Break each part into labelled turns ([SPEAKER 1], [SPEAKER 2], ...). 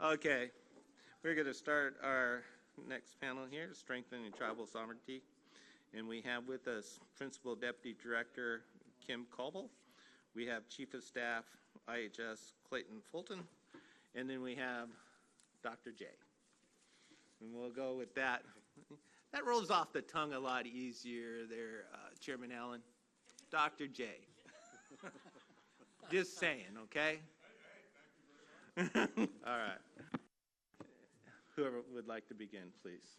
[SPEAKER 1] Okay, we're going to start our next panel here, Strengthening Tribal Sovereignty. And we have with us Principal Deputy Director Kim Colville. We have Chief of Staff IHS Clayton Fulton. And then we have Dr. J. And we'll go with that. That rolls off the tongue a lot easier there, Chairman Allen. Dr. J. Just saying, okay? All right. Whoever would like to begin, please.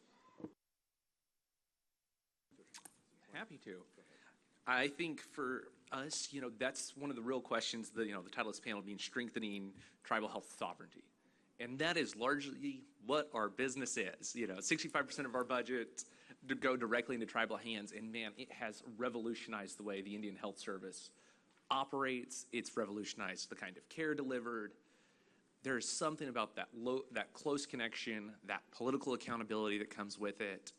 [SPEAKER 2] Happy to. I think for us, that's one of the real questions, the title of this panel being strengthening tribal health sovereignty. And that is largely what our business is. 65% of our budget to go directly into tribal hands. And man, it has revolutionized the way the Indian Health Service operates. It's revolutionized the kind of care delivered. There's something about that close connection, that political accountability that comes with it.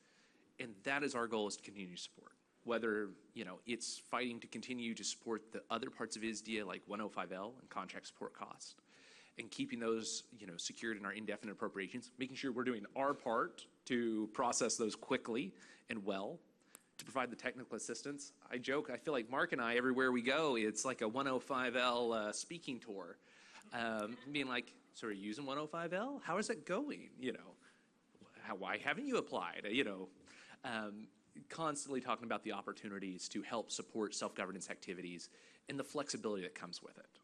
[SPEAKER 2] And that is our goal, is to continue to support. Whether, it's fighting to continue to support the other parts of ISDIA like 105L and contract support cost, and keeping those, secured in our indefinite appropriations, making sure we're doing our part to process those quickly and well, to provide the technical assistance. I joke, I feel like Mark and I, everywhere we go, it's like a 105L speaking tour. Being like, so are you using 105L? How is it going? Why haven't you applied? Constantly talking about the opportunities to help support self-governance activities and the flexibility that comes with it.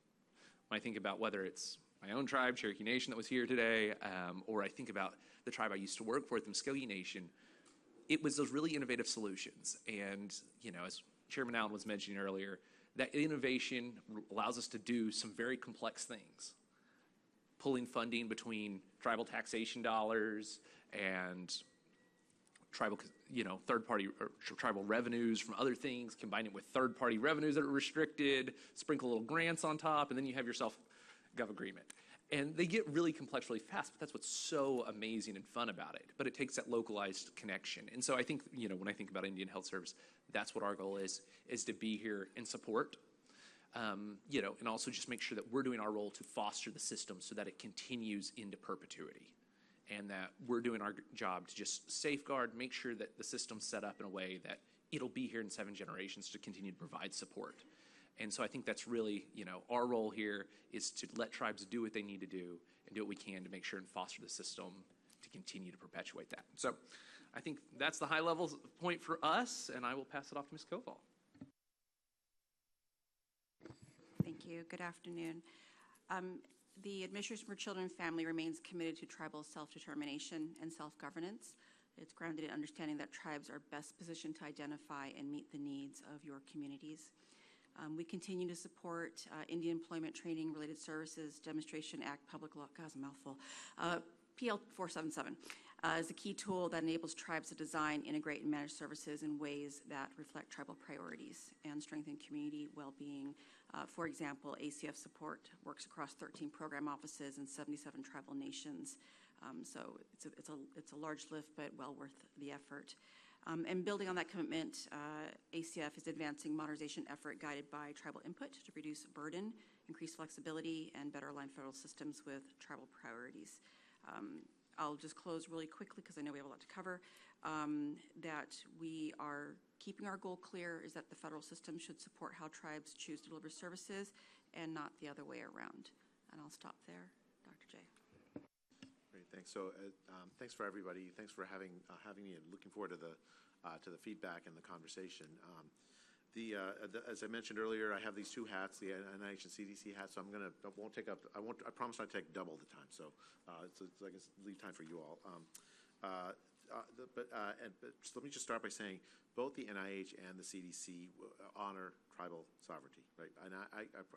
[SPEAKER 2] When I think about whether it's my own tribe, Cherokee Nation, that was here today, or I think about the tribe I used to work for, the Muskogee Nation, it was those really innovative solutions. And, as Chairman Allen was mentioning earlier, that innovation allows us to do some very complex things. Pulling funding between tribal taxation dollars and tribal, third-party or tribal revenues from other things, combine it with third-party revenues that are restricted, sprinkle little grants on top, and then you have your self-gov agreement. And they get really complex really fast, but that's what's so amazing and fun about it. But it takes that localized connection. And so I think, when I think about Indian Health Service, that's what our goal is to be here and support, and also just make sure that we're doing our role to foster the system so that it continues into perpetuity. And that we're doing our job to just safeguard, make sure that the system's set up in a way that it'll be here in 7 generations to continue to provide support. And so I think that's really, our role here is to let tribes do what they need to do and do what we can to make sure and foster the system to continue to perpetuate that. So I think that's the high-level point for us, and I will pass it off to Ms. Koval.
[SPEAKER 3] Thank you. Good afternoon. The Administration for Children and Family remains committed to tribal self-determination and self-governance. It's grounded in understanding that tribes are best positioned to identify and meet the needs of your communities. We continue to support Indian Employment Training Related Services Demonstration Act Public Law, God, it's a mouthful, PL 477 is a key tool that enables tribes to design, integrate, and manage services in ways that reflect tribal priorities and strengthen community well-being. For example, ACF support works across 13 program offices in 77 tribal nations. So it's a large lift, but well worth the effort. And building on that commitment, ACF is advancing modernization effort guided by tribal input to reduce burden, increase flexibility, and better align federal systems with tribal priorities. I'll just close really quickly because I know we have a lot to cover. That we are keeping our goal clear is that the federal system should support how tribes choose to deliver services and not the other way around. And I'll stop there. Dr. J.
[SPEAKER 4] Great, thanks. So thanks for everybody. Thanks for having me, and looking forward to the feedback and the conversation. As I mentioned earlier, I have these 2 hats, the NIH and CDC hats. So I promise not to take double the time. So it's I guess leave time for you all. But let me just start by saying both the NIH and the CDC honor tribal sovereignty, right? And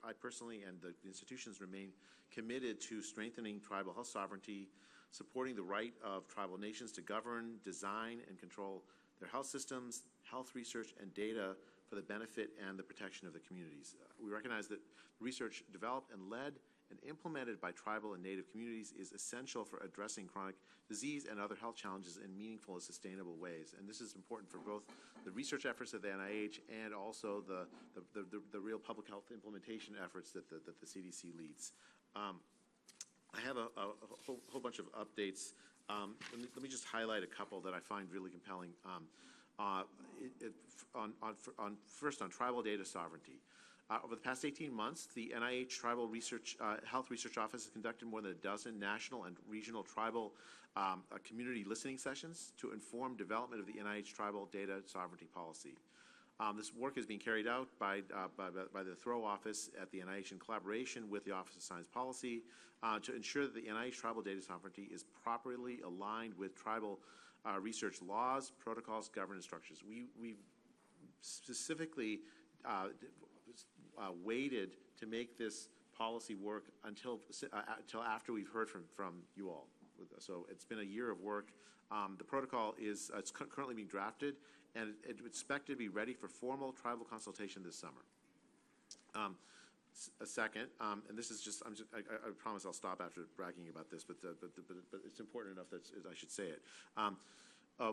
[SPEAKER 4] I personally and the institutions remain committed to strengthening tribal health sovereignty, supporting the right of tribal nations to govern, design, and control their health systems, health research, and data for the benefit and the protection of the communities. We recognize that research developed and led and implemented by tribal and native communities is essential for addressing chronic disease and other health challenges in meaningful and sustainable ways. And this is important for both the research efforts of the NIH and also the real public health implementation efforts that the CDC leads. I have a whole bunch of updates. Let me just highlight a couple that I find really compelling. First, on tribal data sovereignty. Over the past 18 months, the NIH Tribal Health Research Office has conducted more than a dozen national and regional tribal community listening sessions to inform development of the NIH Tribal Data Sovereignty Policy. This work is being carried out by the Thoreau Office at the NIH in collaboration with the Office of Science Policy to ensure that the NIH Tribal Data Sovereignty is properly aligned with tribal research laws, protocols, governance structures. We've specifically waited to make this policy work until after we've heard from you all. So it's been a year of work. The protocol is it's currently being drafted, and it's expected to be ready for formal tribal consultation this summer. A second, and this is just, I promise I'll stop after bragging about this, but it's important enough that I should say it.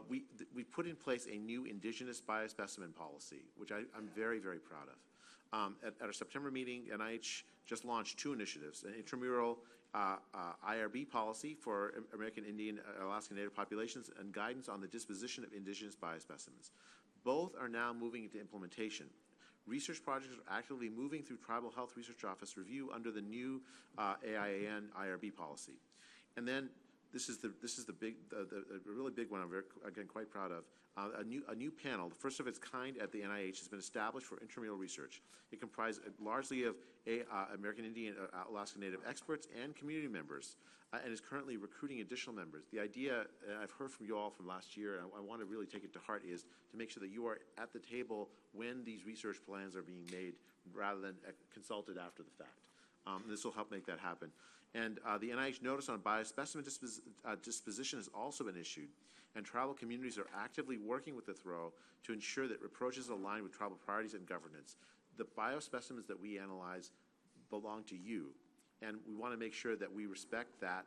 [SPEAKER 4] We put in place a new Indigenous biospecimen policy, which I'm very, very proud of. At our September meeting, NIH just launched two initiatives: an intramural IRB policy for American Indian Alaska Native populations and guidance on the disposition of Indigenous biospecimens. Both are now moving into implementation. Research projects are actively moving through Tribal Health Research Office review under the new AIAN IRB policy. And then this is the really big one I'm again quite proud of. A new panel, the first of its kind at the NIH, has been established for intramural research. It comprised largely of American Indian Alaska Native experts and community members, and is currently recruiting additional members. The idea, I've heard from you all from last year, and I want to really take it to heart, is to make sure that you are at the table when these research plans are being made, rather than consulted after the fact. This will help make that happen. And the NIH notice on biospecimen disposition has also been issued, and tribal communities are actively working with the Thoreau to ensure that approaches align with tribal priorities and governance. The biospecimens that we analyze belong to you, and we want to make sure that we respect that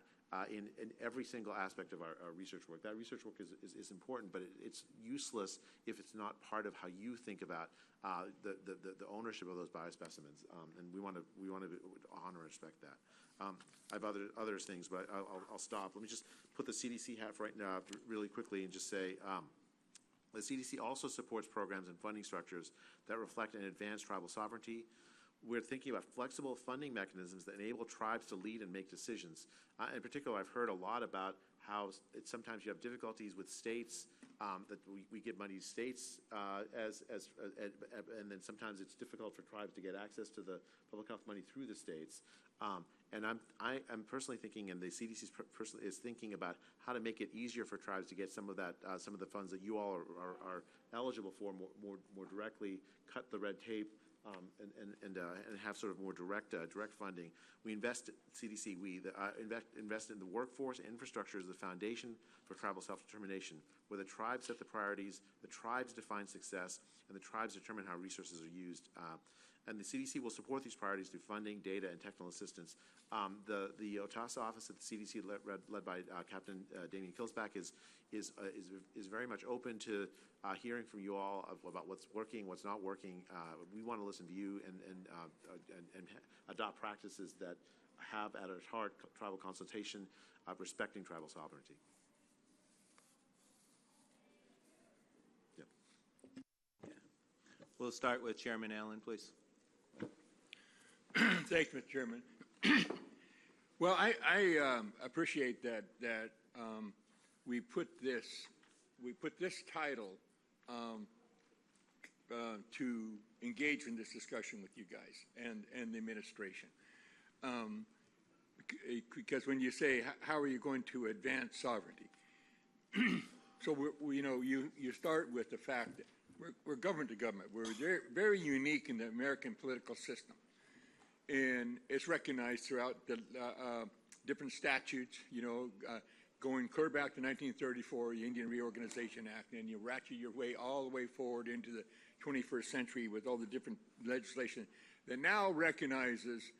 [SPEAKER 4] in every single aspect of our research work. That research work is important, but it's useless if it's not part of how you think about the ownership of those biospecimens, and we want to honor and respect that. I have other things, but I'll stop. Let me just put the CDC hat right now really quickly and just say the CDC also supports programs and funding structures that reflect and advance tribal sovereignty. We're thinking about flexible funding mechanisms that enable tribes to lead and make decisions. In particular, I've heard a lot about how sometimes you have difficulties with states, that we give money to states and then sometimes it's difficult for tribes to get access to the public health money through the states. And I'm personally thinking, and the CDC is thinking about how to make it easier for tribes to get some of that, some of the funds that you all are eligible for more directly, cut the red tape, and have sort of more direct funding. We invest invest in the workforce and infrastructure as the foundation for tribal self-determination, where the tribes set the priorities, the tribes define success, and the tribes determine how resources are used. And the CDC will support these priorities through funding, data, and technical assistance. The OTASA office at the CDC, led by Captain Damien Kilsback, is very much open to hearing from you all about what's working, what's not working. We want to listen to you and adopt practices that have at its heart tribal consultation, respecting tribal sovereignty.
[SPEAKER 1] We'll start with Chairman Allen, please.
[SPEAKER 5] Thanks, Mr. Chairman. Well, I appreciate that we put this title to engage in this discussion with you guys and the administration, because when you say how are you going to advance sovereignty, so you start with the fact that we're government to government. We're very unique in the American political system. And it's recognized throughout the different statutes, going clear back to 1934, the Indian Reorganization Act, and you ratchet your way all the way forward into the 21st century with all the different legislation that now recognizes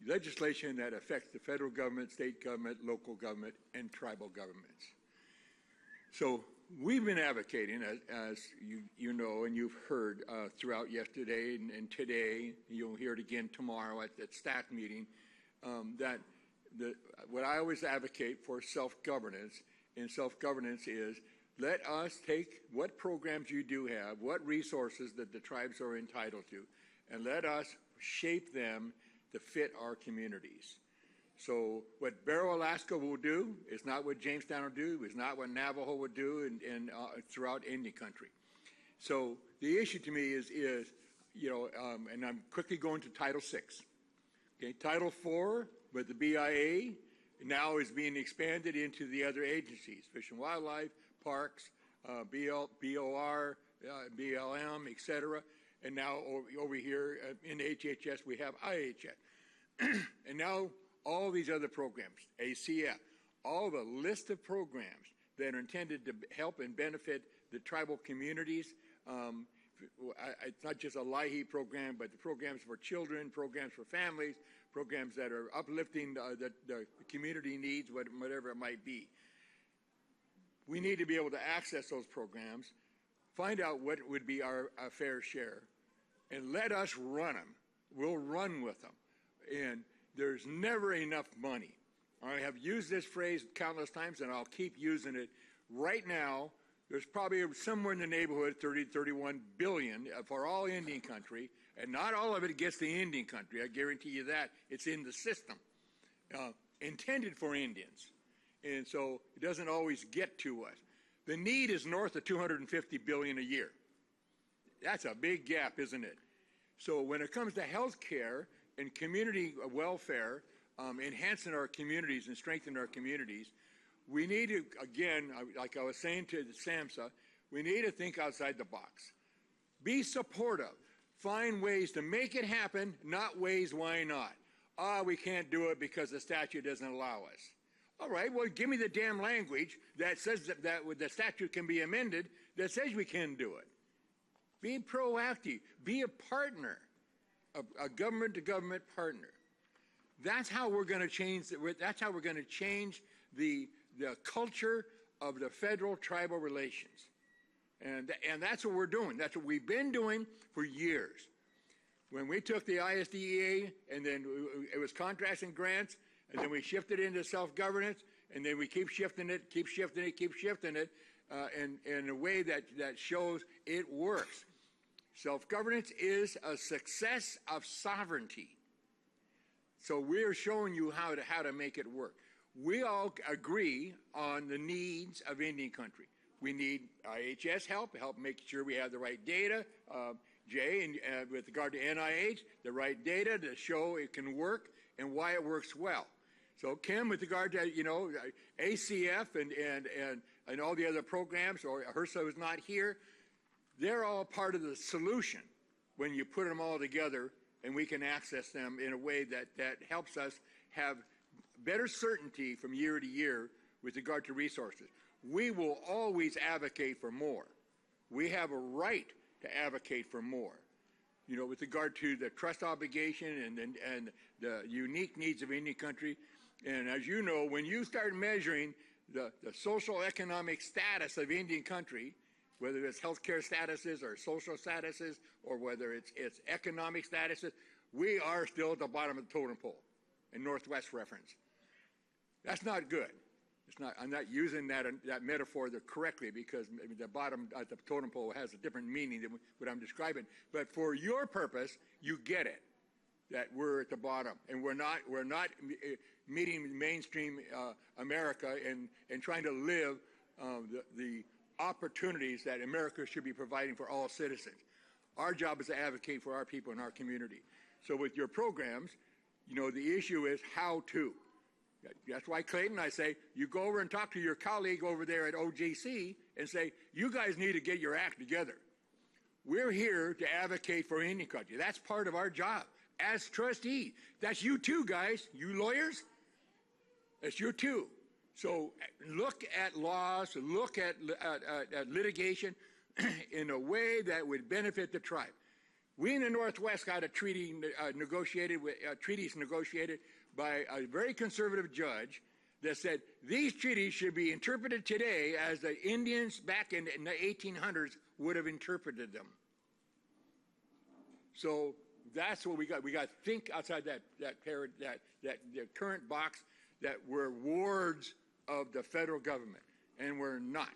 [SPEAKER 5] legislation that affects the federal government, state government, local government, and tribal governments. So we've been advocating, as you know and you've heard throughout yesterday and today, you'll hear it again tomorrow at that staff meeting, that what I always advocate for self-governance, and self-governance is let us take what programs you do have, what resources that the tribes are entitled to, and let us shape them to fit our communities. So what Barrow, Alaska will do is not what Jamestown will do, is not what Navajo would do throughout Indian country. So the issue to me is and I'm quickly going to Title VI. Okay, Title IV with the BIA now is being expanded into the other agencies, Fish and Wildlife, Parks, BOR, BLM, etc. And now over here in HHS we have IHS. And now all these other programs, ACF, all the list of programs that are intended to help and benefit the tribal communities. It's not just a LIHEAP program, but the programs for children, programs for families, programs that are uplifting the community needs, whatever it might be. We need to be able to access those programs, find out what would be our fair share, and let us run them. We'll run with them. And there's never enough money. I have used this phrase countless times, and I'll keep using it. Right now, there's probably somewhere in the neighborhood 31 billion for all Indian country, and not all of it gets to Indian country. I guarantee you that. It's in the system, intended for Indians. And so it doesn't always get to us. The need is north of 250 billion a year. That's a big gap, isn't it? So when it comes to health care and community welfare, enhancing our communities and strengthening our communities, we need to, again, like I was saying to the SAMHSA, we need to think outside the box. Be supportive. Find ways to make it happen, not ways why not. We can't do it because the statute doesn't allow us. All right, well, give me the damn language that says that the statute can be amended that says we can do it. Be proactive. Be a partner, a government-to-government partner. That's how we're going to change. That's how we're going to change the culture of the federal-tribal relations, and that's what we're doing. That's what we've been doing for years. When we took the ISDEA, and then it was contracts and grants, and then we shifted into self-governance, and then we keep shifting it, in a way that shows it works. Self-governance is a success of sovereignty. So we're showing you how to make it work. We all agree on the needs of Indian country. We need IHS help make sure we have the right data. Jay, and with regard to NIH, the right data to show it can work and why it works well. So Kim, with regard to ACF and all the other programs, or HRSA who's not here, they're all part of the solution when you put them all together, and we can access them in a way that helps us have better certainty from year to year with regard to resources. We will always advocate for more. We have a right to advocate for more. With regard to the trust obligation and the unique needs of Indian country. And as you know, when you start measuring the social economic status of Indian country, whether it's healthcare statuses or social statuses or whether it's economic statuses, we are still at the bottom of the totem pole in Northwest reference. That's not good. It's not. I'm not using that metaphor correctly because the bottom at the totem pole has a different meaning than what I'm describing. But for your purpose, you get it, that we're at the bottom and we're not meeting mainstream America and trying to live the opportunities that America should be providing for all citizens. Our job is to advocate for our people in our community. So with your programs, the issue is how to. That's why, Clayton, I say, you go over and talk to your colleague over there at OJC and say, you guys need to get your act together. We're here to advocate for Indian country. That's part of our job as trustees. That's you too, guys. You lawyers, that's you too. So look at laws, look at litigation in a way that would benefit the tribe. We in the Northwest got a treaty treaties negotiated by a very conservative judge that said these treaties should be interpreted today as the Indians back in the 1800s would have interpreted them. So that's what we got. We got to think outside that current box. that we're wards of the federal government, and we're not.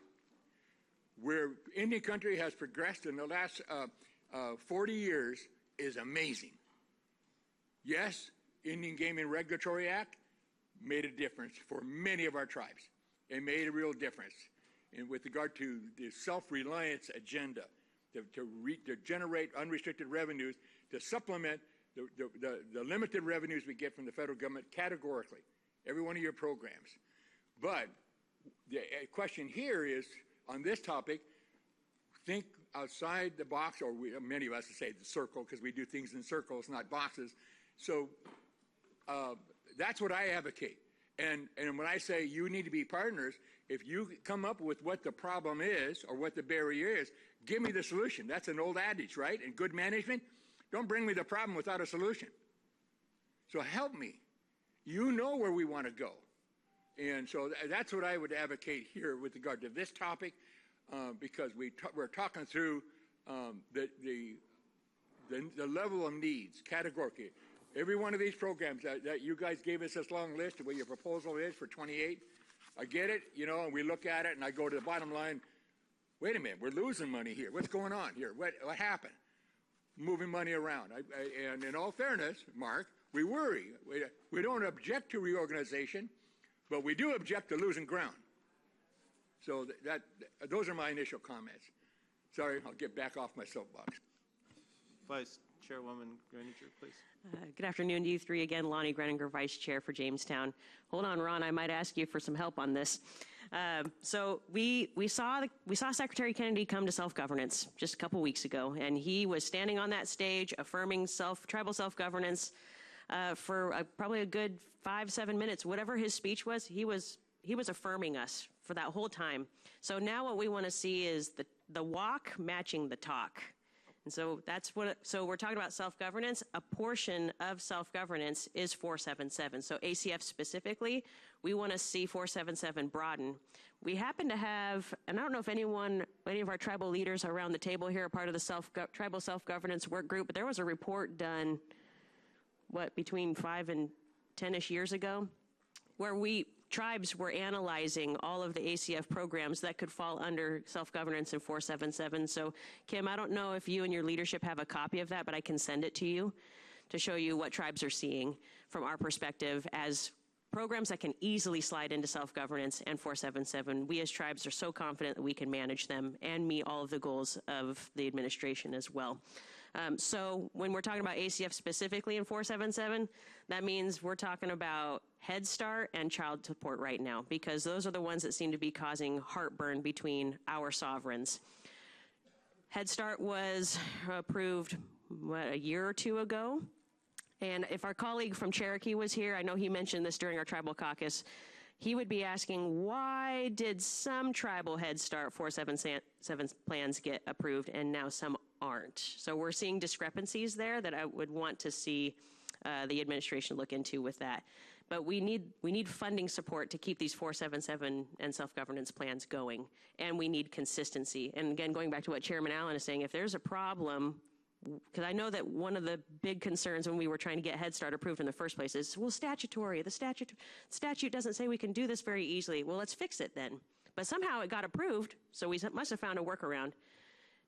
[SPEAKER 5] Where Indian country has progressed in the last 40 years is amazing. Yes, Indian Gaming Regulatory Act made a difference for many of our tribes. It made a real difference in with regard to the self-reliance agenda to generate unrestricted revenues to supplement the limited revenues we get from the federal government categorically, every one of your programs. But the question here is, on this topic, think outside the box, or many of us say the circle, because we do things in circles, not boxes. So that's what I advocate. And when I say you need to be partners, if you come up with what the problem is or what the barrier is, give me the solution. That's an old adage, right? In good management, don't bring me the problem without a solution. So help me. You know where we want to go. And so that's what I would advocate here with regard to this topic, because we're talking through the level of needs categorically. Every one of these programs that you guys gave us this long list of what your proposal is for 28, I get it, and we look at it and I go to the bottom line, wait a minute, we're losing money here. What's going on here? What happened? Moving money around. And in all fairness, Mark, we worry. We don't object to reorganization, but we do object to losing ground. So those are my initial comments. Sorry, I'll get back off my soapbox.
[SPEAKER 1] Vice Chairwoman Greninger, please.
[SPEAKER 6] Good afternoon to you three again. Lonnie Greninger, Vice Chair for Jamestown. Hold on, Ron, I might ask you for some help on this. So we saw Secretary Kennedy come to self-governance just a couple weeks ago, and he was standing on that stage affirming tribal self-governance for probably a good 5-7 minutes. Whatever his speech was, he was affirming us for that whole time. So now what we want to see is the walk matching the talk. And so so we're talking about self-governance. A portion of self-governance is 477. So ACF specifically, we want to see 477 broaden. We happen to have, and I don't know if any of our tribal leaders around the table here are part of the tribal self-governance work group, but there was a report done, between 5 and 10-ish years ago, where tribes were analyzing all of the ACF programs that could fall under self-governance in 477. So, Kim, I don't know if you and your leadership have a copy of that, but I can send it to you to show you what tribes are seeing from our perspective as programs that can easily slide into self-governance and 477. We as tribes are so confident that we can manage them and meet all of the goals of the administration as well. So when we're talking about ACF specifically in 477, that means we're talking about Head Start and child support right now, because those are the ones that seem to be causing heartburn between our sovereigns. Head Start was approved, a year or two ago? And if our colleague from Cherokee was here, I know he mentioned this during our tribal caucus, he would be asking, why did some tribal Head Start 477 plans get approved and now some aren't? So we're seeing discrepancies there that I would want to see the administration look into with that. But we need funding support to keep these 477 and self-governance plans going, and we need consistency. And again, going back to what Chairman Allen is saying, if there's a problem, because I know that one of the big concerns when we were trying to get Head Start approved in the first place is, well, statutory. The statute doesn't say we can do this very easily. Well, let's fix it then. But somehow it got approved, so we must have found a workaround.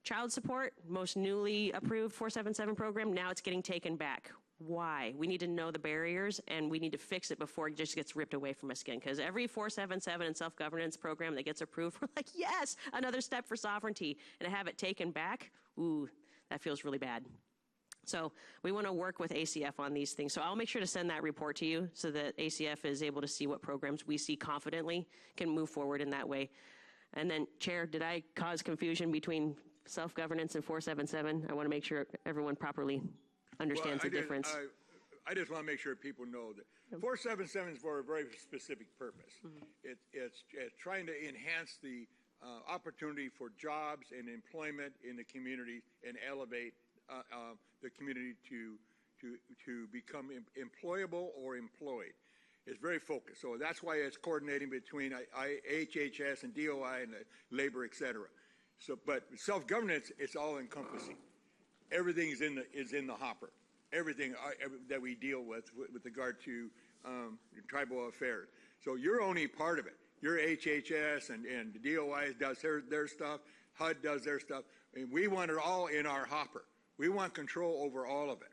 [SPEAKER 6] Child support, most newly approved 477 program, now it's getting taken back. Why? We need to know the barriers, and we need to fix it before it just gets ripped away from us again. Because every 477 and self-governance program that gets approved, we're like, yes, another step for sovereignty. And to have it taken back, ooh, that feels really bad. So we want to work with ACF on these things. So I'll make sure to send that report to you so that ACF is able to see what programs we see confidently can move forward in that way. And then, Chair, did I cause confusion between self-governance and 477? I want to make sure everyone properly understands the difference.
[SPEAKER 5] I just want to make sure people know that 477 is for a very specific purpose. Mm-hmm. It's trying to enhance the opportunity for jobs and employment in the community and elevate the community to become employable or employed. It's very focused. So that's why it's coordinating between HHS and DOI and labor, et cetera. So, but self-governance, it's all encompassing. Everything is in the hopper. Everything that we deal with regard to tribal affairs. So you're only part of it. Your HHS and the DOI does their stuff, HUD does their stuff, and we want it all in our hopper. We want control over all of it.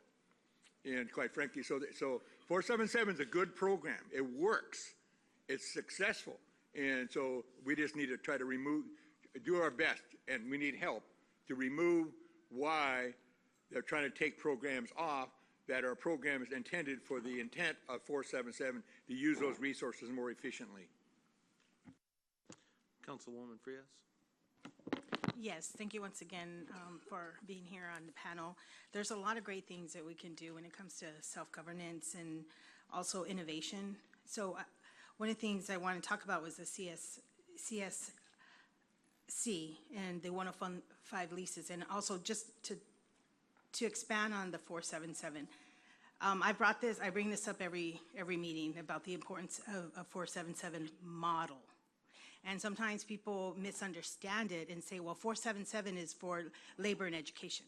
[SPEAKER 5] And quite frankly, so 477 is a good program. It works. It's successful. And so we just need to try to do our best, and we need help to remove why they're trying to take programs off that are programs intended for the intent of 477 to use those resources more efficiently.
[SPEAKER 1] Councilwoman Frias.
[SPEAKER 7] Yes, thank you once again for being here on the panel. There's a lot of great things that we can do when it comes to self-governance and also innovation. So one of the things I want to talk about was the CSC and the 105 leases, and also just to expand on the 477. I bring this up every meeting about the importance of 477 model. And sometimes people misunderstand it and say, well, 477 is for labor and education.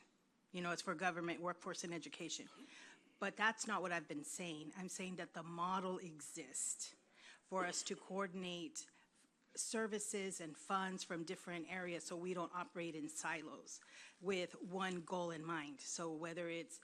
[SPEAKER 7] You know, it's for government, workforce, and education. But that's not what I've been saying. I'm saying that the model exists for us to coordinate services and funds from different areas so we don't operate in silos with one goal in mind. So whether it's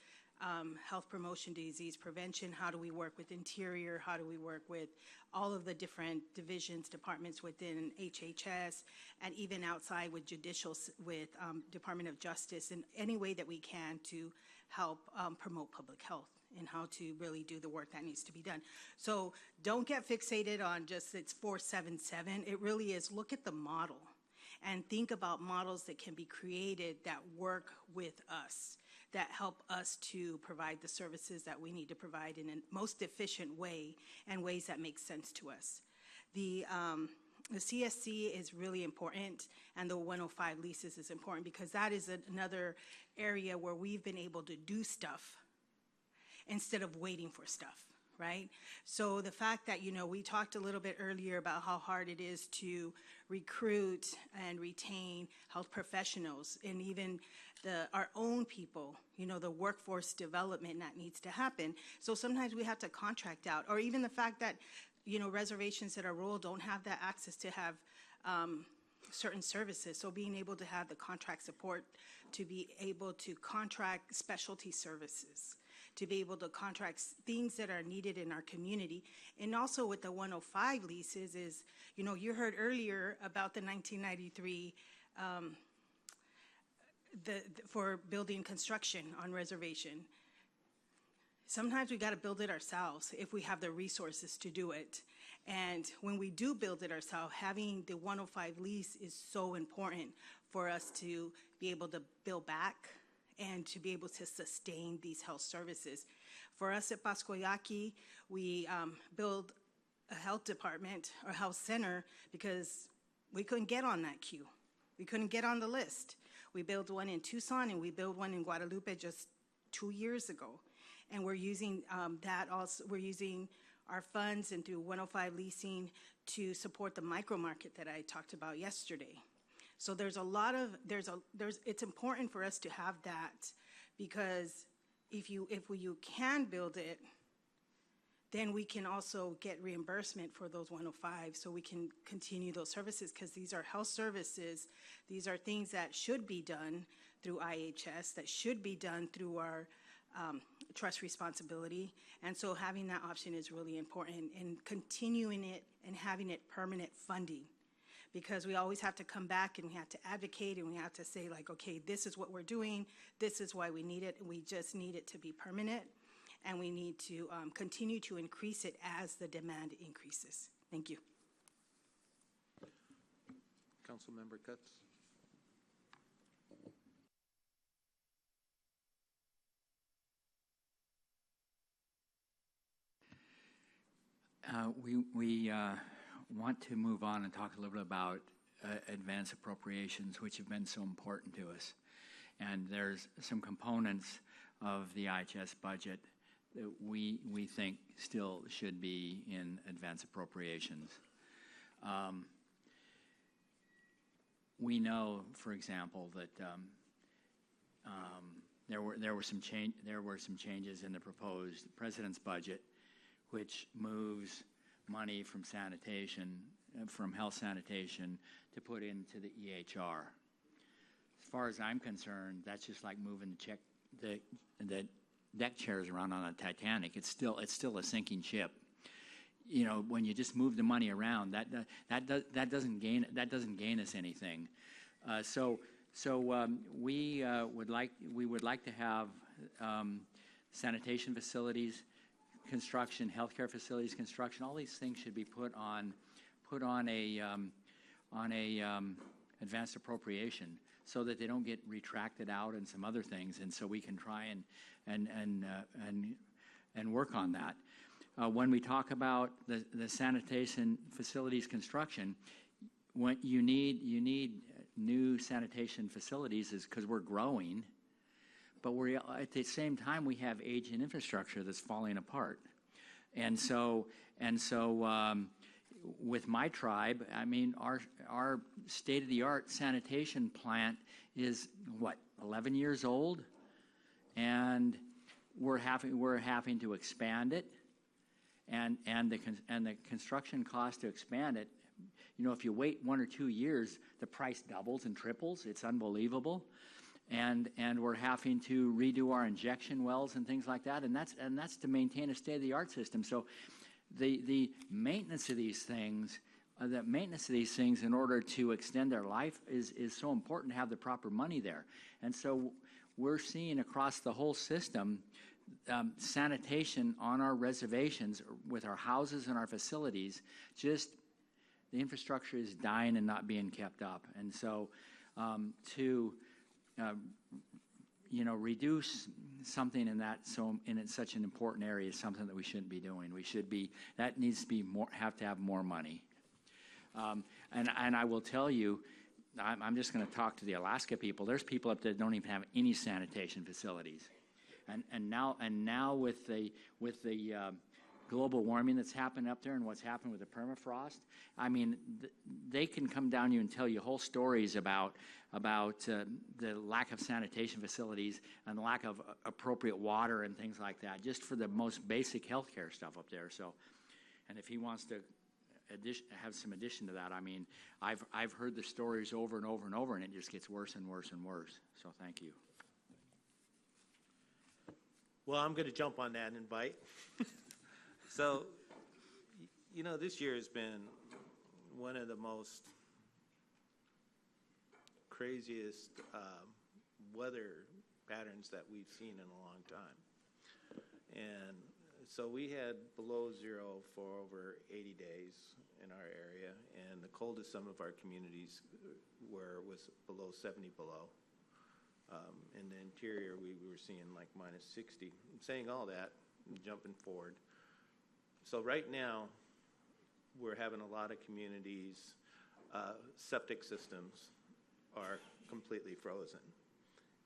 [SPEAKER 7] health promotion, disease prevention, how do we work with Interior, how do we work with all of the different divisions, departments within HHS, and even outside with judicial, with Department of Justice, in any way that we can to help promote public health and how to really do the work that needs to be done. So don't get fixated on just it's 477. It really is, look at the model and think about models that can be created that work with us, that help us to provide the services that we need to provide in a most efficient way and ways that make sense to us. The CSC is really important, and the 105 leases is important because that is another area where we've been able to do stuff instead of waiting for stuff, right? So the fact that, you know, we talked a little bit earlier about how hard it is to recruit and retain health professionals, and even our own people, you know, the workforce development that needs to happen. So sometimes we have to contract out, or even the fact that, you know, reservations that are rural don't have that access to have certain services. So being able to have the contract support to be able to contract specialty services, to be able to contract things that are needed in our community. And also with the 105 leases is, you know, you heard earlier about the 1993 for building construction on reservation. Sometimes we got to build it ourselves if we have the resources to do it. And when we do build it ourselves, having the 105 lease is so important for us to be able to build back and to be able to sustain these health services. For us at Pascoyaki, we build a health department or health center because we couldn't get on that queue. We couldn't get on the list. We built one in Tucson and we built one in Guadalupe just 2 years ago. And we're using that also, we're using our funds and through 105 leasing to support the micro market that I talked about yesterday. So there's a lot of, it's important for us to have that, because if you can build it, then we can also get reimbursement for those 105 so we can continue those services, because these are health services. These are things that should be done through IHS, that should be done through our trust responsibility. And so having that option is really important, and continuing it and having it permanent funding, because we always have to come back and we have to advocate and we have to say, like, okay, this is what we're doing, this is why we need it, and we just need it to be permanent, and we need to continue to increase it as the demand increases. Thank you.
[SPEAKER 1] Councilmember Cutts.
[SPEAKER 8] We want to move on and talk a little bit about advance appropriations, which have been so important to us. And there's some components of the IHS budget that we think still should be in advance appropriations. We know, for example, that there were some changes in the proposed president's budget, which moves money from sanitation, from health sanitation, to put into the EHR. As far as I'm concerned, that's just like moving the deck chairs around on a Titanic. It's still a sinking ship. You know, when you just move the money around, that doesn't gain us anything. We would like to have sanitation facilities construction, healthcare facilities construction. All these things should be put on a advanced appropriation, so that they don't get retracted out and some other things, and so we can try and work on that. When we talk about the sanitation facilities construction, when you need new sanitation facilities is because we're growing, but we're at the same time we have aging infrastructure that's falling apart, and so with my tribe, I mean, our state-of-the-art sanitation plant is what, 11 years old, and we're having to expand it, and the construction cost to expand it. You know, if you wait 1 or 2 years, the price doubles and triples. It's unbelievable, and we're having to redo our injection wells and things like that, and that's to maintain a state-of-the-art system. So the maintenance of these things, in order to extend their life is so important to have the proper money there. And so we're seeing across the whole system sanitation on our reservations with our houses and our facilities, just the infrastructure is dying and not being kept up. And so reduce something in that, in such an important area, is something that we shouldn't be doing. That needs to be more, have to have more money. And I will tell you, I'm just going to talk to the Alaska people. There's people up there that don't even have any sanitation facilities, and now with the global warming that's happened up there and what's happened with the permafrost, I mean, they can come down to you and tell you whole stories about the lack of sanitation facilities and the lack of appropriate water and things like that, just for the most basic healthcare stuff up there. So, and if he wants to have some addition to that, I mean, I've heard the stories over and over and over, and it just gets worse and worse and worse. So thank you.
[SPEAKER 1] Well, I'm going to jump on that invite. So, you know, this year has been one of the most craziest weather patterns that we've seen in a long time. And so we had below zero for over 80 days in our area, and the coldest some of our communities was below 70 below. In the interior, we were seeing like minus 60. I'm saying all that, jumping forward. So right now, we're having a lot of communities, septic systems are completely frozen.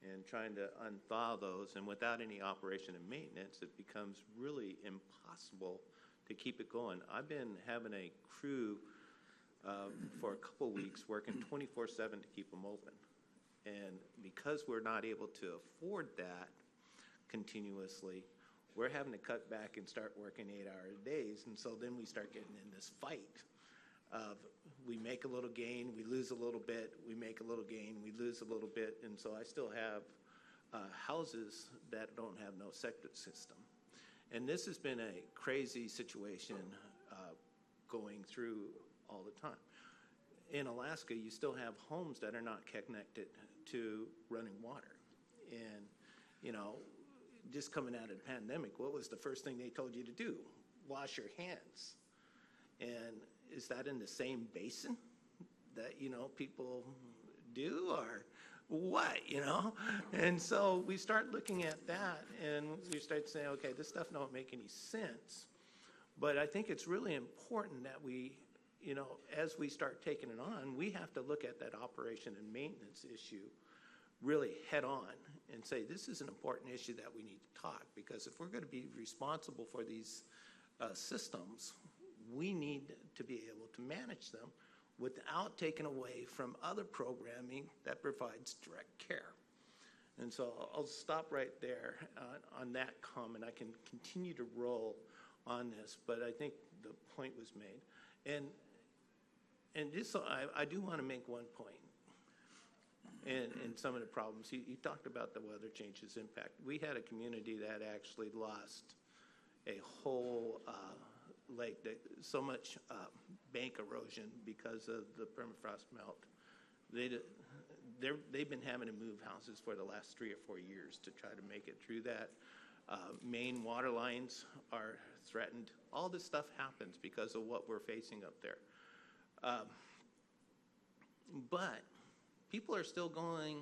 [SPEAKER 1] And trying to unthaw those, and without any operation and maintenance, it becomes really impossible to keep it going. I've been having a crew for a couple weeks working 24/7 to keep them open. And because we're not able to afford that continuously, we're having to cut back and start working 8-hour days. And so then we start getting in this fight of we make a little gain, we lose a little bit, we make a little gain, we lose a little bit. And so I still have houses that don't have no septic system. And this has been a crazy situation going through all the time. In Alaska, you still have homes that are not connected to running water. And, you know, just coming out of the pandemic, what was the first thing they told you to do? Wash your hands. And is that in the same basin that, you know, people do, or what, you know? And so we start looking at that, and we start saying, okay, this stuff don't make any sense. But I think it's really important that we, you know, as we start taking it on, we have to look at that operation and maintenance issue really head on and say, this is an important issue that we need to talk, because if we're going to be responsible for these systems, we need to be able to manage them without taking away from other programming that provides direct care. And so I'll stop right there on that comment. I can continue to roll on this, but I think the point was made. And just so I do want to make one point. And some of the problems, he talked about the weather changes impact. We had a community that actually lost a whole lake, so much bank erosion because of the permafrost melt. They've been having to move houses for the last 3 or 4 years to try to make it through that. Main water lines are threatened. All this stuff happens because of what we're facing up there. But people are still going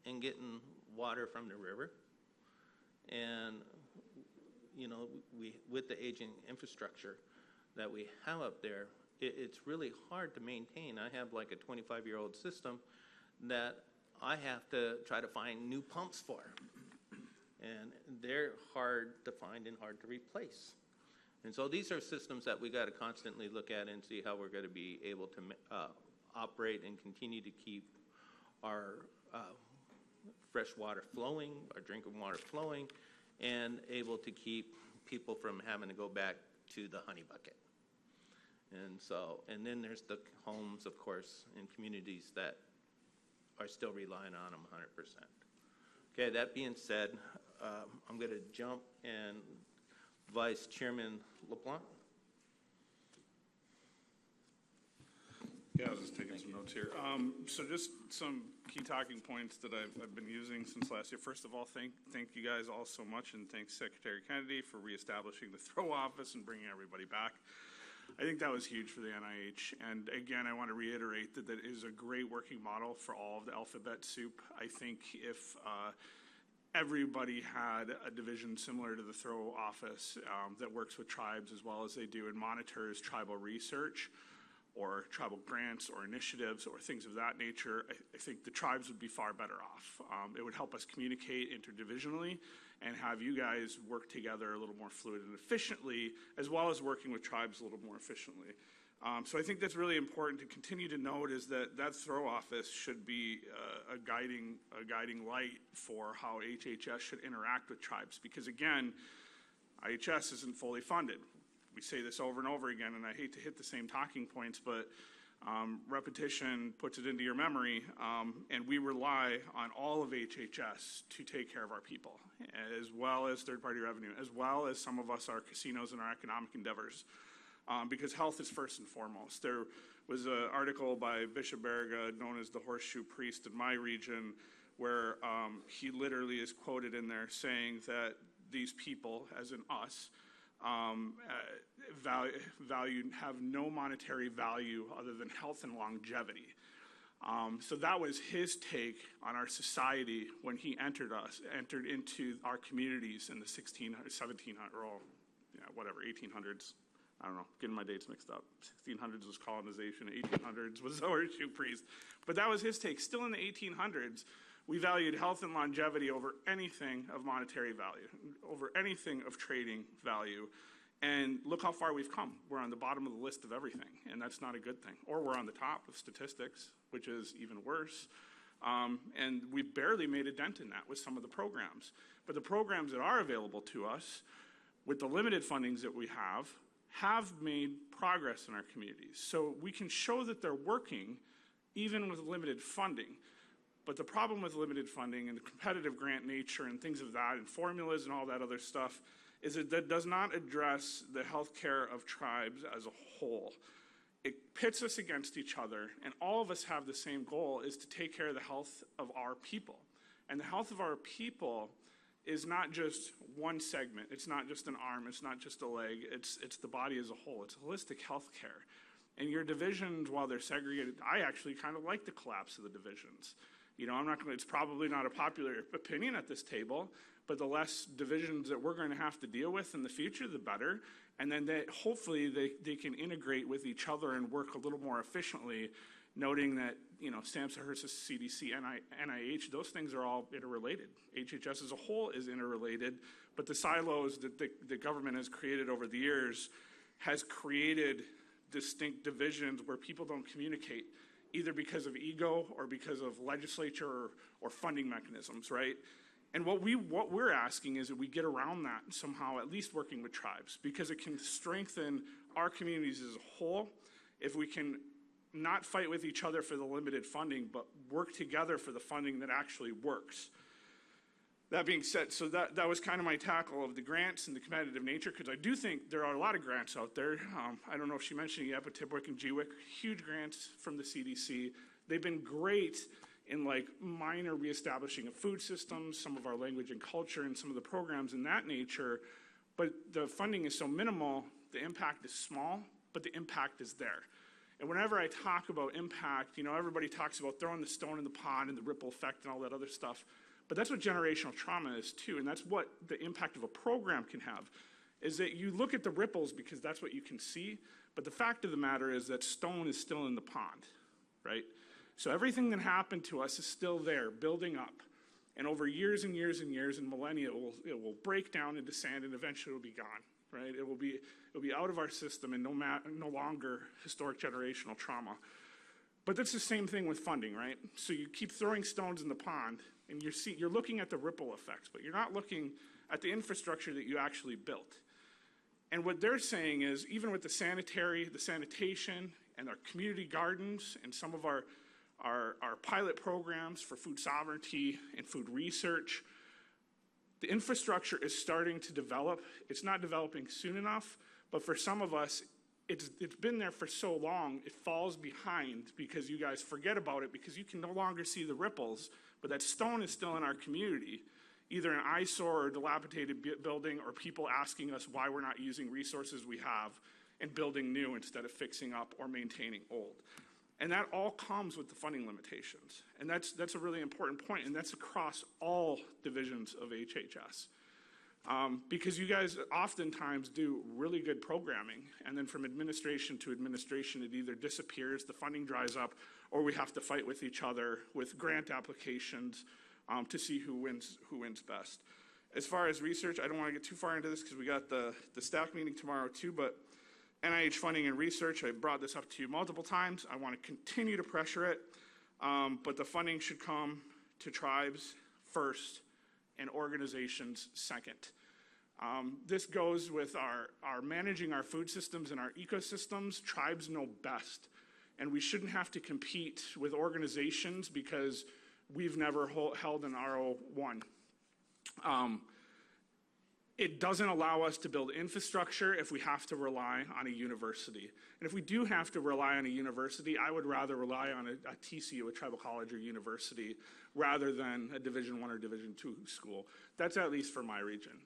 [SPEAKER 1] and getting water from the river. And, you know, with the aging infrastructure that we have up there, it's really hard to maintain. I have like a 25-year-old system that I have to try to find new pumps for. And they're hard to find and hard to replace. And so these are systems that we got to constantly look at and see how we're going to be able to operate and continue to keep our fresh water flowing, our drinking water flowing, and able to keep people from having to go back to the honey bucket. And so, and then there's the homes, of course, in communities that are still relying on them 100%. Okay, that being said, I'm going to jump and Vice Chairman LeBlanc.
[SPEAKER 9] Yeah, I was just taking some notes here. So just some key talking points that I've been using since last year. First of all, thank you guys all so much, and thanks Secretary Kennedy for reestablishing the throw office and bringing everybody back. I think that was huge for the NIH. And again, I want to reiterate that that is a great working model for all of the alphabet soup. I think if everybody had a division similar to the throw office that works with tribes as well as they do and monitors tribal research or tribal grants or initiatives or things of that nature, I think the tribes would be far better off. It would help us communicate interdivisionally and have you guys work together a little more fluid and efficiently, as well as working with tribes a little more efficiently. So I think that's really important to continue to note is that that throw office should be a guiding light for how HHS should interact with tribes. Because again, IHS isn't fully funded. We say this over and over again, and I hate to hit the same talking points, but repetition puts it into your memory, and we rely on all of HHS to take care of our people, as well as third-party revenue, as well as some of us, our casinos and our economic endeavors, because health is first and foremost. There was an article by Bishop Berga, known as the Horseshoe Priest in my region, where he literally is quoted in there saying that these people, as in us, have no monetary value other than health and longevity. So that was his take on our society when he entered into our communities in the 1800s. I don't know, getting my dates mixed up. 1600s was colonization, 1800s was the Horseshoe Priest. But that was his take. Still in the 1800s, we valued health and longevity over anything of monetary value, over anything of trading value. And look how far we've come. We're on the bottom of the list of everything, and that's not a good thing. Or we're on the top of statistics, which is even worse. And we barely made a dent in that with some of the programs. But the programs that are available to us, with the limited fundings that we have made progress in our communities. So we can show that they're working even with limited funding. But the problem with limited funding and the competitive grant nature and things of that and formulas and all that other stuff is that does not address the health care of tribes as a whole. It pits us against each other, and all of us have the same goal, is to take care of the health of our people. And the health of our people is not just one segment. It's not just an arm. It's not just a leg. It's the body as a whole. It's holistic health care. And your divisions, while they're segregated, I actually kind of like the collapse of the divisions. You know, it's probably not a popular opinion at this table, but the less divisions that we're going to have to deal with in the future, the better. And then hopefully they can integrate with each other and work a little more efficiently, noting that, you know, SAMHSA, HRSA, CDC, NIH, those things are all interrelated. HHS as a whole is interrelated, but the silos that the government has created over the years has created distinct divisions where people don't communicate, either because of ego or because of legislature or funding mechanisms, right? And what we're asking is that we get around that somehow, at least working with tribes, because it can strengthen our communities as a whole if we can not fight with each other for the limited funding, but work together for the funding that actually works. That being said, so that was kind of my tackle of the grants and the competitive nature, because I do think there are a lot of grants out there. I don't know if she mentioned it yet, but Tipwick and GWIC, huge grants from the CDC. They've been great in like minor reestablishing of food systems, some of our language and culture, and some of the programs in that nature. But the funding is so minimal, the impact is small, but the impact is there. And whenever I talk about impact, you know, everybody talks about throwing the stone in the pond and the ripple effect and all that other stuff. But that's what generational trauma is too, and that's what the impact of a program can have, is that you look at the ripples because that's what you can see, but the fact of the matter is that stone is still in the pond, right? So everything that happened to us is still there, building up. And over years and years and years and millennia, it will break down into sand and eventually it will be gone, right? It will be out of our system and no longer historic generational trauma. But that's the same thing with funding, right? So you keep throwing stones in the pond, and you're looking at the ripple effects, but you're not looking at the infrastructure that you actually built. And what they're saying is, even with the sanitation, and our community gardens, and some of our pilot programs for food sovereignty and food research, the infrastructure is starting to develop. It's not developing soon enough, but for some of us, it's been there for so long, it falls behind because you guys forget about it because you can no longer see the ripples, but that stone is still in our community, either an eyesore or dilapidated building or people asking us why we're not using resources we have and building new instead of fixing up or maintaining old. And that all comes with the funding limitations. And that's a really important point, and that's across all divisions of HHS. Because you guys oftentimes do really good programming, and then from administration to administration, it either disappears, the funding dries up, or we have to fight with each other with grant applications to see who wins best. As far as research, I don't want to get too far into this because we got the staff meeting tomorrow too, but NIH funding and research, I brought this up to you multiple times. I want to continue to pressure it, but the funding should come to tribes first and organizations second. This goes with our managing our food systems and our ecosystems. Tribes know best, and we shouldn't have to compete with organizations because we've never held an RO1. It doesn't allow us to build infrastructure if we have to rely on a university. And if we do have to rely on a university, I would rather rely on a TCU, a tribal college or university, rather than a Division I or Division II school. That's at least for my region.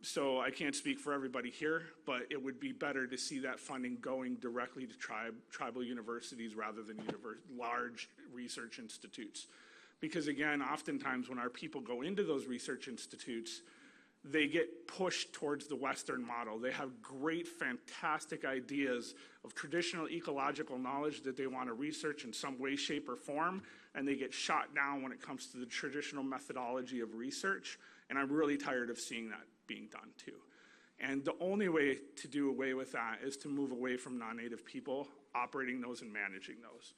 [SPEAKER 9] So I can't speak for everybody here, but it would be better to see that funding going directly to tribal universities rather than large research institutes. Because again, oftentimes when our people go into those research institutes, they get pushed towards the Western model. They have great, fantastic ideas of traditional ecological knowledge that they want to research in some way, shape, or form, and they get shot down when it comes to the traditional methodology of research. And I'm really tired of seeing that being done too. And the only way to do away with that is to move away from non-native people operating those and managing those.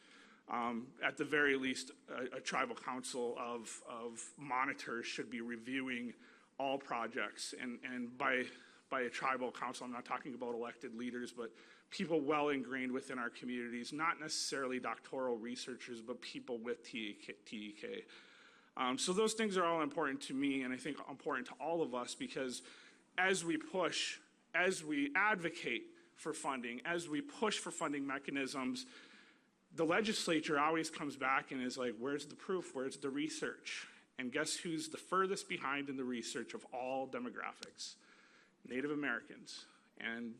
[SPEAKER 9] At the very least, a tribal council of monitors should be reviewing all projects, and by a tribal council, I'm not talking about elected leaders, but people well ingrained within our communities, not necessarily doctoral researchers, but people with TEK. So those things are all important to me, and I think important to all of us, because as we push, as we advocate for funding, as we push for funding mechanisms, the legislature always comes back and is like, where's the proof? Where's the research? And guess who's the furthest behind in the research of all demographics? Native Americans. And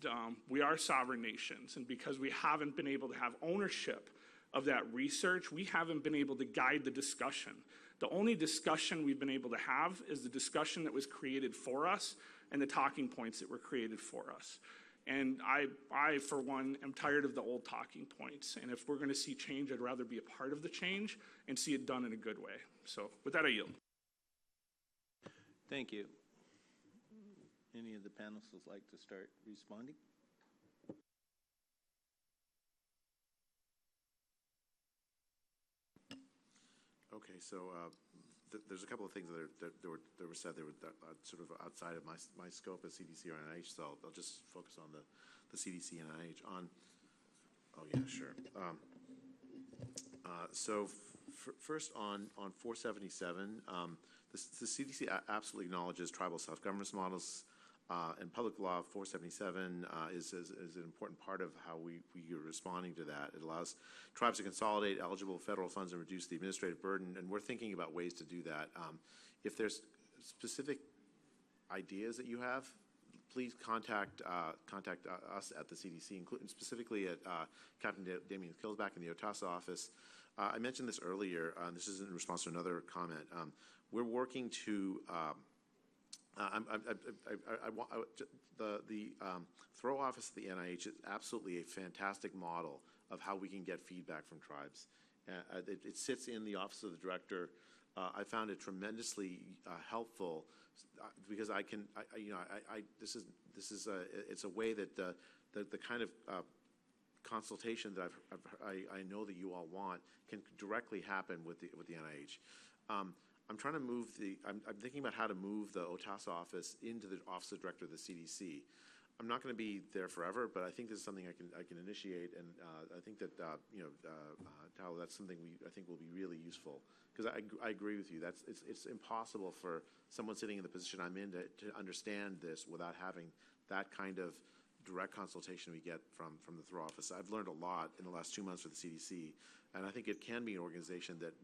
[SPEAKER 9] we are sovereign nations. And because we haven't been able to have ownership of that research, we haven't been able to guide the discussion. The only discussion we've been able to have is the discussion that was created for us and the talking points that were created for us. And I, for one, am tired of the old talking points. And if we're going to see change, I'd rather be a part of the change and see it done in a good way. So with that, I yield.
[SPEAKER 1] Thank you. Any of the panelists would like to start responding?
[SPEAKER 4] Okay, so there's a couple of things that were said that were sort of outside of my scope as CDC or NIH, so I'll just focus on the CDC and NIH. Oh yeah, sure. So first on 477, the CDC absolutely acknowledges tribal self-governance models, and Public Law 477 is an important part of how we are responding to that. It allows tribes to consolidate eligible federal funds and reduce the administrative burden, and we're thinking about ways to do that. If there's specific ideas that you have, please contact us at the CDC, including specifically at Captain Damien Kilsback in the OTASA office. I mentioned this earlier, this is in response to another comment. We're working to the Throw office at the NIH is absolutely a fantastic model of how we can get feedback from tribes. It sits in the Office of the Director. I found it tremendously helpful because it's a way that the kind of consultation that I know that you all want can directly happen with the NIH. I'm trying to move I'm thinking about how to move the OTASA office into the Office of the Director of the CDC. I'm not going to be there forever, but I think this is something I can initiate, and I think that Tyler, that's something I think will be really useful, because I agree with you. It's impossible for someone sitting in the position I'm in to understand this without having that kind of direct consultation we get from the Throw office. I've learned a lot in the last 2 months with the CDC, and I think it can be an organization that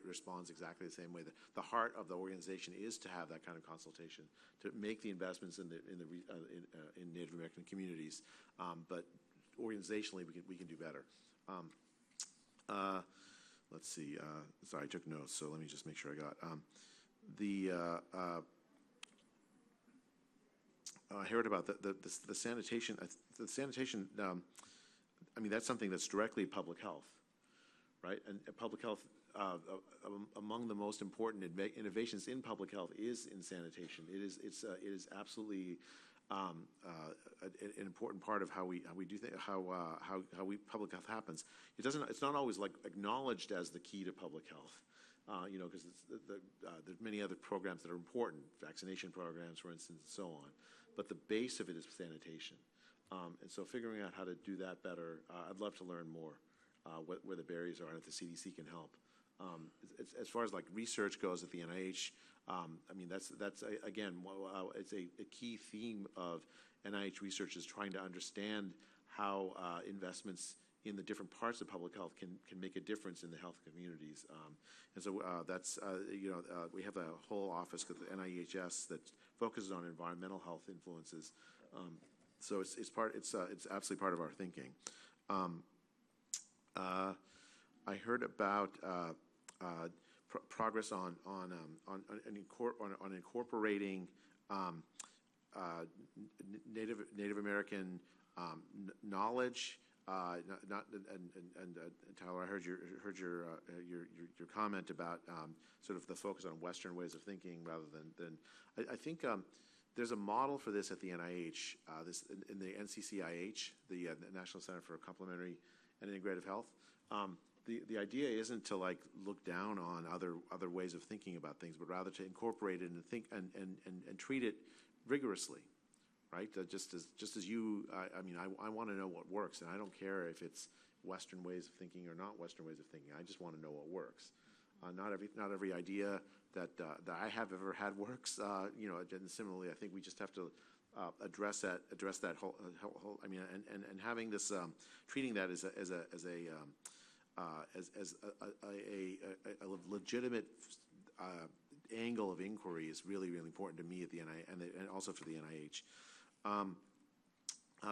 [SPEAKER 4] responds exactly the same way. The heart of the organization is to have that kind of consultation, to make the investments in Native American communities, but organizationally we can do better. Let's see. Sorry, I took notes, so let me just make sure I got I heard about the sanitation. The sanitation. I mean, that's something that's directly public health, right? And public health, among the most important innovations in public health is in sanitation. It is absolutely an important part of how we do things, how public health happens. It's not always like acknowledged as the key to public health. Because there's many other programs that are important, vaccination programs, for instance, and so on. But the base of it is sanitation. And so figuring out how to do that better, I'd love to learn more where the barriers are and if the CDC can help. As far as like research goes at the NIH, I mean, that's again, it's a key theme of NIH research is trying to understand how investments in the different parts of public health can make a difference in the health communities. And so that's, we have a whole office at the NIHS that focuses on environmental health influences. So it's absolutely part of our thinking. I heard about progress on incorporating Native American knowledge. Tyler, I heard your comment about sort of the focus on Western ways of thinking rather than I think there's a model for this at the NIH, this in the NCCIH, the National Center for Complementary and Integrative Health. The idea isn't to like look down on other ways of thinking about things, but rather to incorporate it and think and treat it rigorously. Right? Just as you, I want to know what works, and I don't care if it's Western ways of thinking or not Western ways of thinking. I just want to know what works. Not every idea that I have ever had works. And similarly, I think we just have to address that whole. I mean, and having this, treating that as a legitimate angle of inquiry is really, really important to me at the NIH and also for the NIH.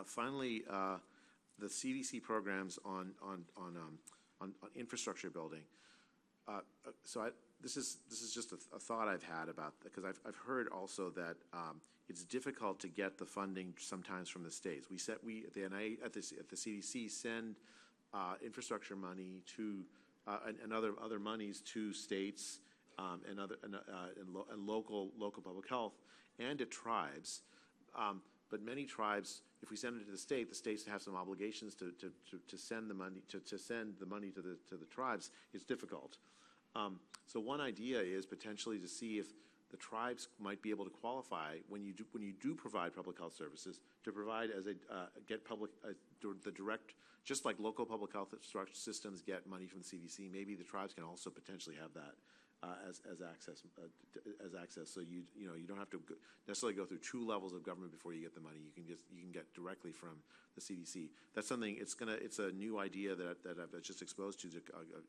[SPEAKER 4] Finally, the CDC programs on infrastructure building. This is just a thought I've had about, because I've heard also that it's difficult to get the funding sometimes from the states. We at the NIH, at the CDC send infrastructure money to and other monies to states and local public health and to tribes. But many tribes, if we send it to the states have some obligations to send the money to the tribes. It's difficult. So one idea is potentially to see if the tribes might be able to qualify when you do provide public health services to provide as a the direct, just like local public health systems get money from the CDC. Maybe the tribes can also potentially have that as access. So you don't have to necessarily go through 2 levels of government before you get the money. You can get directly from the CDC. That's something. It's a new idea that I've just exposed to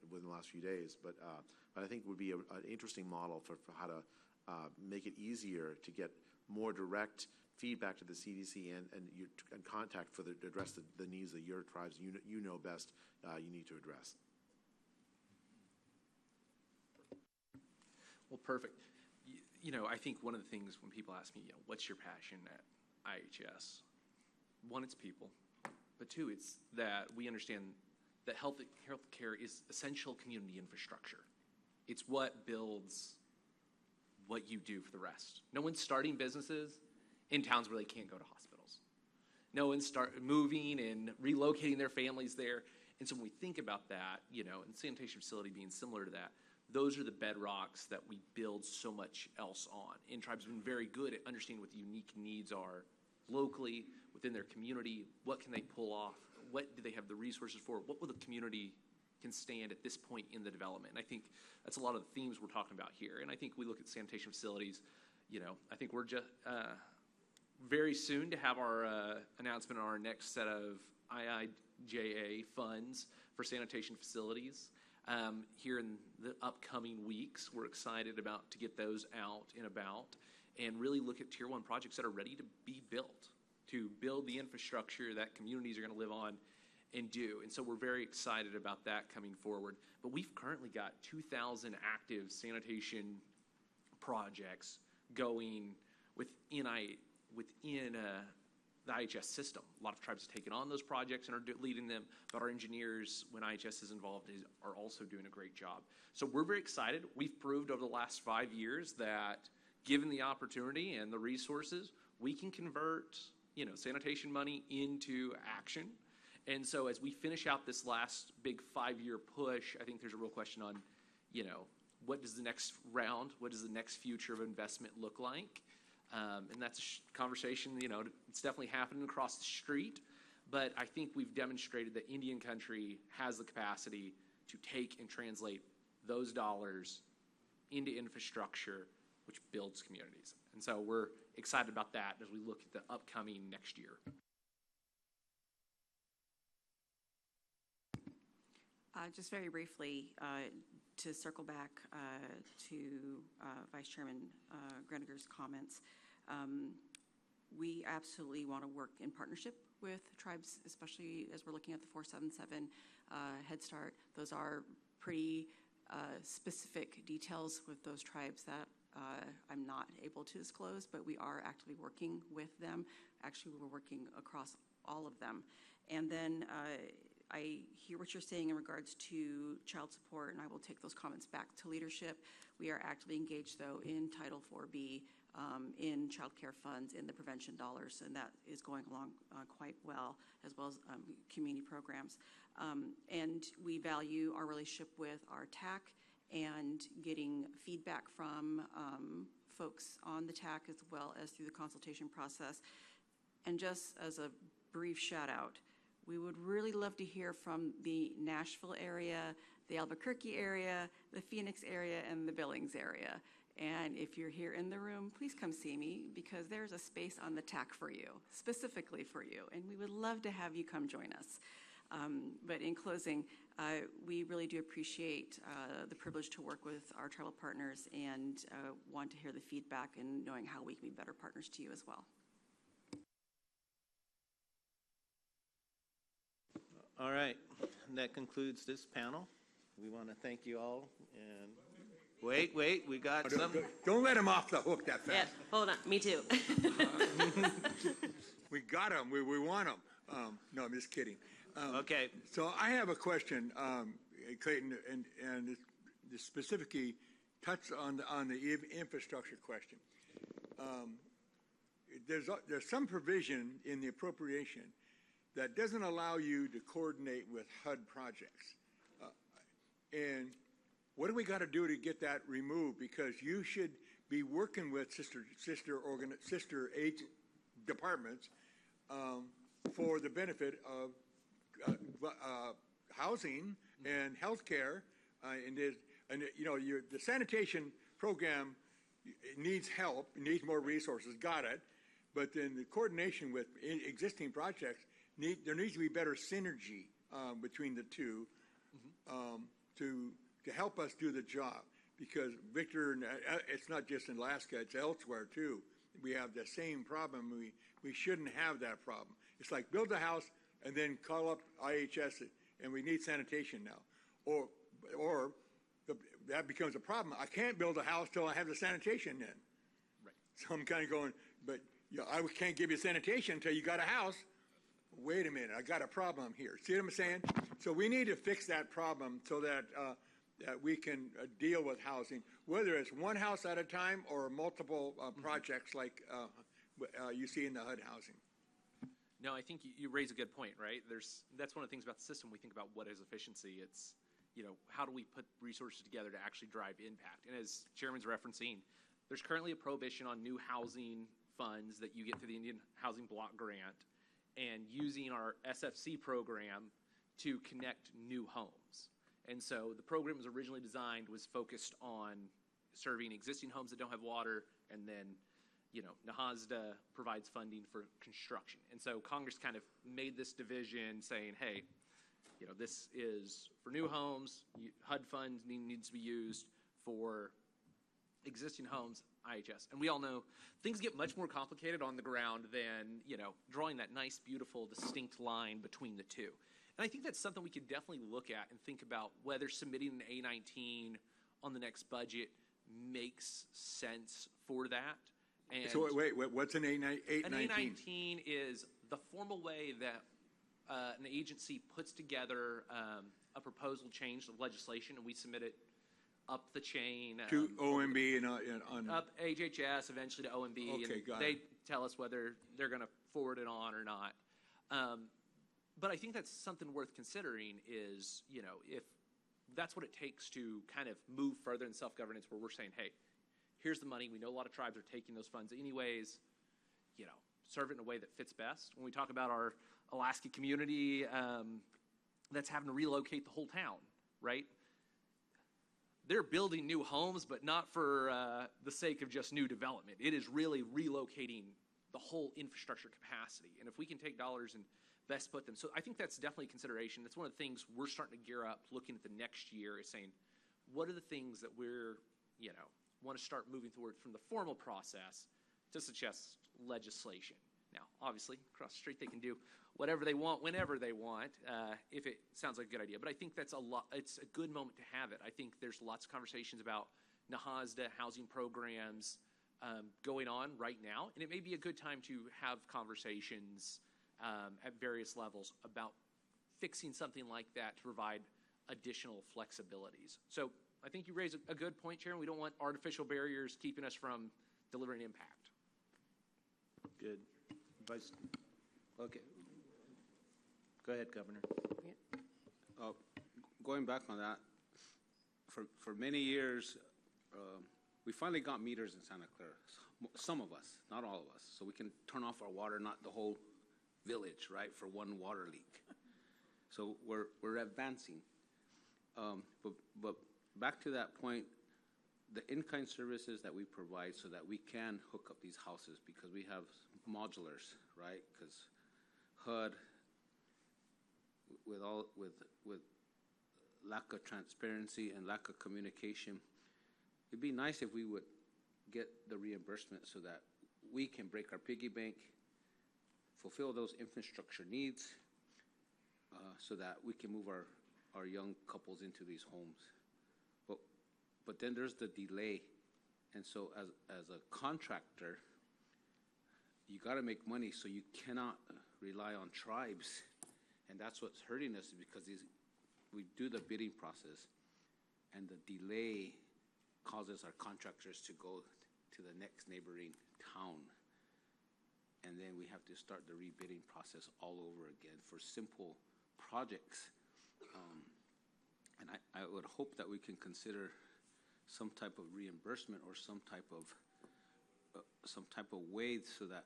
[SPEAKER 4] within the last few days. But I think would be an interesting model for how to make it easier to get more direct feedback to the CDC and contact to address the needs that your tribes you know best you need to address.
[SPEAKER 2] Well, perfect. I think one of the things when people ask me, what's your passion at IHS? 1, it's people, but 2, it's that we understand that health care is essential community infrastructure. It's what builds what you do for the rest. No one's starting businesses in towns where they can't go to hospitals. No one's moving and relocating their families there. And so when we think about that, and sanitation facility being similar to that, those are the bedrocks that we build so much else on. And tribes have been very good at understanding what the unique needs are locally, within their community. What can they pull off? What do they have the resources for? What will the community can stand at this point in the development? And I think that's a lot of the themes we're talking about here. And I think we look at sanitation facilities, I think we're just very soon to have our announcement on our next set of IIJA funds for sanitation facilities. Here in the upcoming weeks, we're excited to get those out and about and really look at Tier 1 projects that are ready to be built, to build the infrastructure that communities are going to live on and do. And so we're very excited about that coming forward. But we've currently got 2,000 active sanitation projects going within the IHS system. A lot of tribes have taken on those projects and are leading them, but our engineers, when IHS is involved, are also doing a great job. So we're very excited. We've proved over the last 5 years that given the opportunity and the resources, we can convert, sanitation money into action. And so as we finish out this last big 5-year push, I think there's a real question on, what does the next round, what does the next future of investment look like? And that's a conversation, it's definitely happening across the street. But I think we've demonstrated that Indian country has the capacity to take and translate those dollars into infrastructure, which builds communities. And so we're excited about that as we look at the upcoming next year.
[SPEAKER 3] Just very briefly, to circle back to Vice Chairman Greninger's comments, we absolutely want to work in partnership with tribes, especially as we're looking at the 477 Head Start. Those are pretty specific details with those tribes that I'm not able to disclose, but we are actively working with them. Actually, we're working across all of them. And then I hear what you're saying in regards to child support, and I will take those comments back to leadership. We are actively engaged, though, in Title 4B, in child care funds, in the prevention dollars, and that is going along quite well, as well as community programs. And we value our relationship with our TAC and getting feedback from folks on the TAC as well as through the consultation process. And just as a brief shout out, we would really love to hear from the Nashville area, the Albuquerque area, the Phoenix area, and the Billings area. And if you're here in the room, please come see me, because there's a space on the TAC for you, specifically for you. And we would love to have you come join us. But in closing, we really do appreciate the privilege to work with our tribal partners and want to hear the feedback and knowing how we can be better partners to you as well.
[SPEAKER 1] All right, and that concludes this panel. We want to thank you all. And wait, we got some.
[SPEAKER 5] Don't let him off the hook that fast.
[SPEAKER 6] Yeah, hold on, me too.
[SPEAKER 5] We got him. We want him. No, I'm just kidding.
[SPEAKER 1] Okay.
[SPEAKER 5] So I have a question, Clayton, and this specifically touch on the infrastructure question. There's some provision in the appropriation that doesn't allow you to coordinate with HUD projects. And what do we got to do to get that removed? Because you should be working with sister departments for the benefit of housing and healthcare, the sanitation program needs help, needs more resources, got it. But then the coordination with existing projects, there needs to be better synergy between the two to help us do the job. Because Victor, it's not just in Alaska, it's elsewhere too. We have the same problem. We shouldn't have that problem. It's like build a house and then call up IHS and we need sanitation now. Or that becomes a problem. I can't build a house till I have the sanitation in.
[SPEAKER 2] Right.
[SPEAKER 5] So I'm kind of going, but I can't give you sanitation until you got a house. Wait a minute, I got a problem here. See what I'm saying? So we need to fix that problem so that that we can deal with housing, whether it's one house at a time or multiple projects like you see in the HUD housing.
[SPEAKER 2] No, I think you raise a good point, right? That's one of the things about the system. We think about what is efficiency. It's, how do we put resources together to actually drive impact? And as Chairman's referencing, there's currently a prohibition on new housing funds that you get through the Indian Housing Block Grant and using our SFC program to connect new homes. And so the program was originally designed, was focused on serving existing homes that don't have water, and then, NAHASDA provides funding for construction. And so Congress kind of made this division saying, hey, this is for new homes, HUD funds needs to be used for existing homes, IHS. And we all know things get much more complicated on the ground than, drawing that nice, beautiful, distinct line between the two. And I think that's something we could definitely look at and think about whether submitting an A19 on the next budget makes sense for that. And
[SPEAKER 5] so wait, what's an A19?
[SPEAKER 2] An A19 is the formal way that an agency puts together a proposal change of legislation, and we submit it up the chain.
[SPEAKER 5] To OMB and
[SPEAKER 2] up HHS, eventually to OMB.
[SPEAKER 5] Okay,
[SPEAKER 2] and
[SPEAKER 5] got
[SPEAKER 2] they
[SPEAKER 5] it.
[SPEAKER 2] tell us whether they're going to forward it on or not. But I think that's something worth considering is, if that's what it takes to kind of move further in self-governance where we're saying, hey, here's the money. We know a lot of tribes are taking those funds anyways, serve it in a way that fits best. When we talk about our Alaska community that's having to relocate the whole town, right? They're building new homes, but not for the sake of just new development. It is really relocating the whole infrastructure capacity. And if we can take dollars and best put them. So I think that's definitely a consideration. That's one of the things we're starting to gear up, looking at the next year, is saying, what are the things that we're, want to start moving towards from the formal process to suggest legislation. Now, obviously, across the street, they can do whatever they want, whenever they want, if it sounds like a good idea. But I think that's it's a good moment to have it. I think there's lots of conversations about NAHASDA housing programs going on right now, and it may be a good time to have conversations at various levels about fixing something like that to provide additional flexibilities. So I think you raise a good point, Chairman. We don't want artificial barriers keeping us from delivering impact.
[SPEAKER 1] Good. Okay. Go ahead, Governor.
[SPEAKER 10] Going back on that, for many years, we finally got meters in Santa Clara. Some of us, not all of us, so we can turn off our water, not the whole village, right, for one water leak. So we're advancing. But back to that point, the in-kind services that we provide so that we can hook up these houses, because we have modulars, right? Because HUD, with lack of transparency and lack of communication, it'd be nice if we would get the reimbursement so that we can break our piggy bank, fulfill those infrastructure needs, so that we can move our young couples into these homes. But then there's the delay. And so as a contractor, you got to make money, so you cannot rely on tribes. And that's what's hurting us, because we do the bidding process, and the delay causes our contractors to go to the next neighboring town. And then we have to start the rebidding process all over again for simple projects. And I would hope that we can consider some type of reimbursement or some type of way so that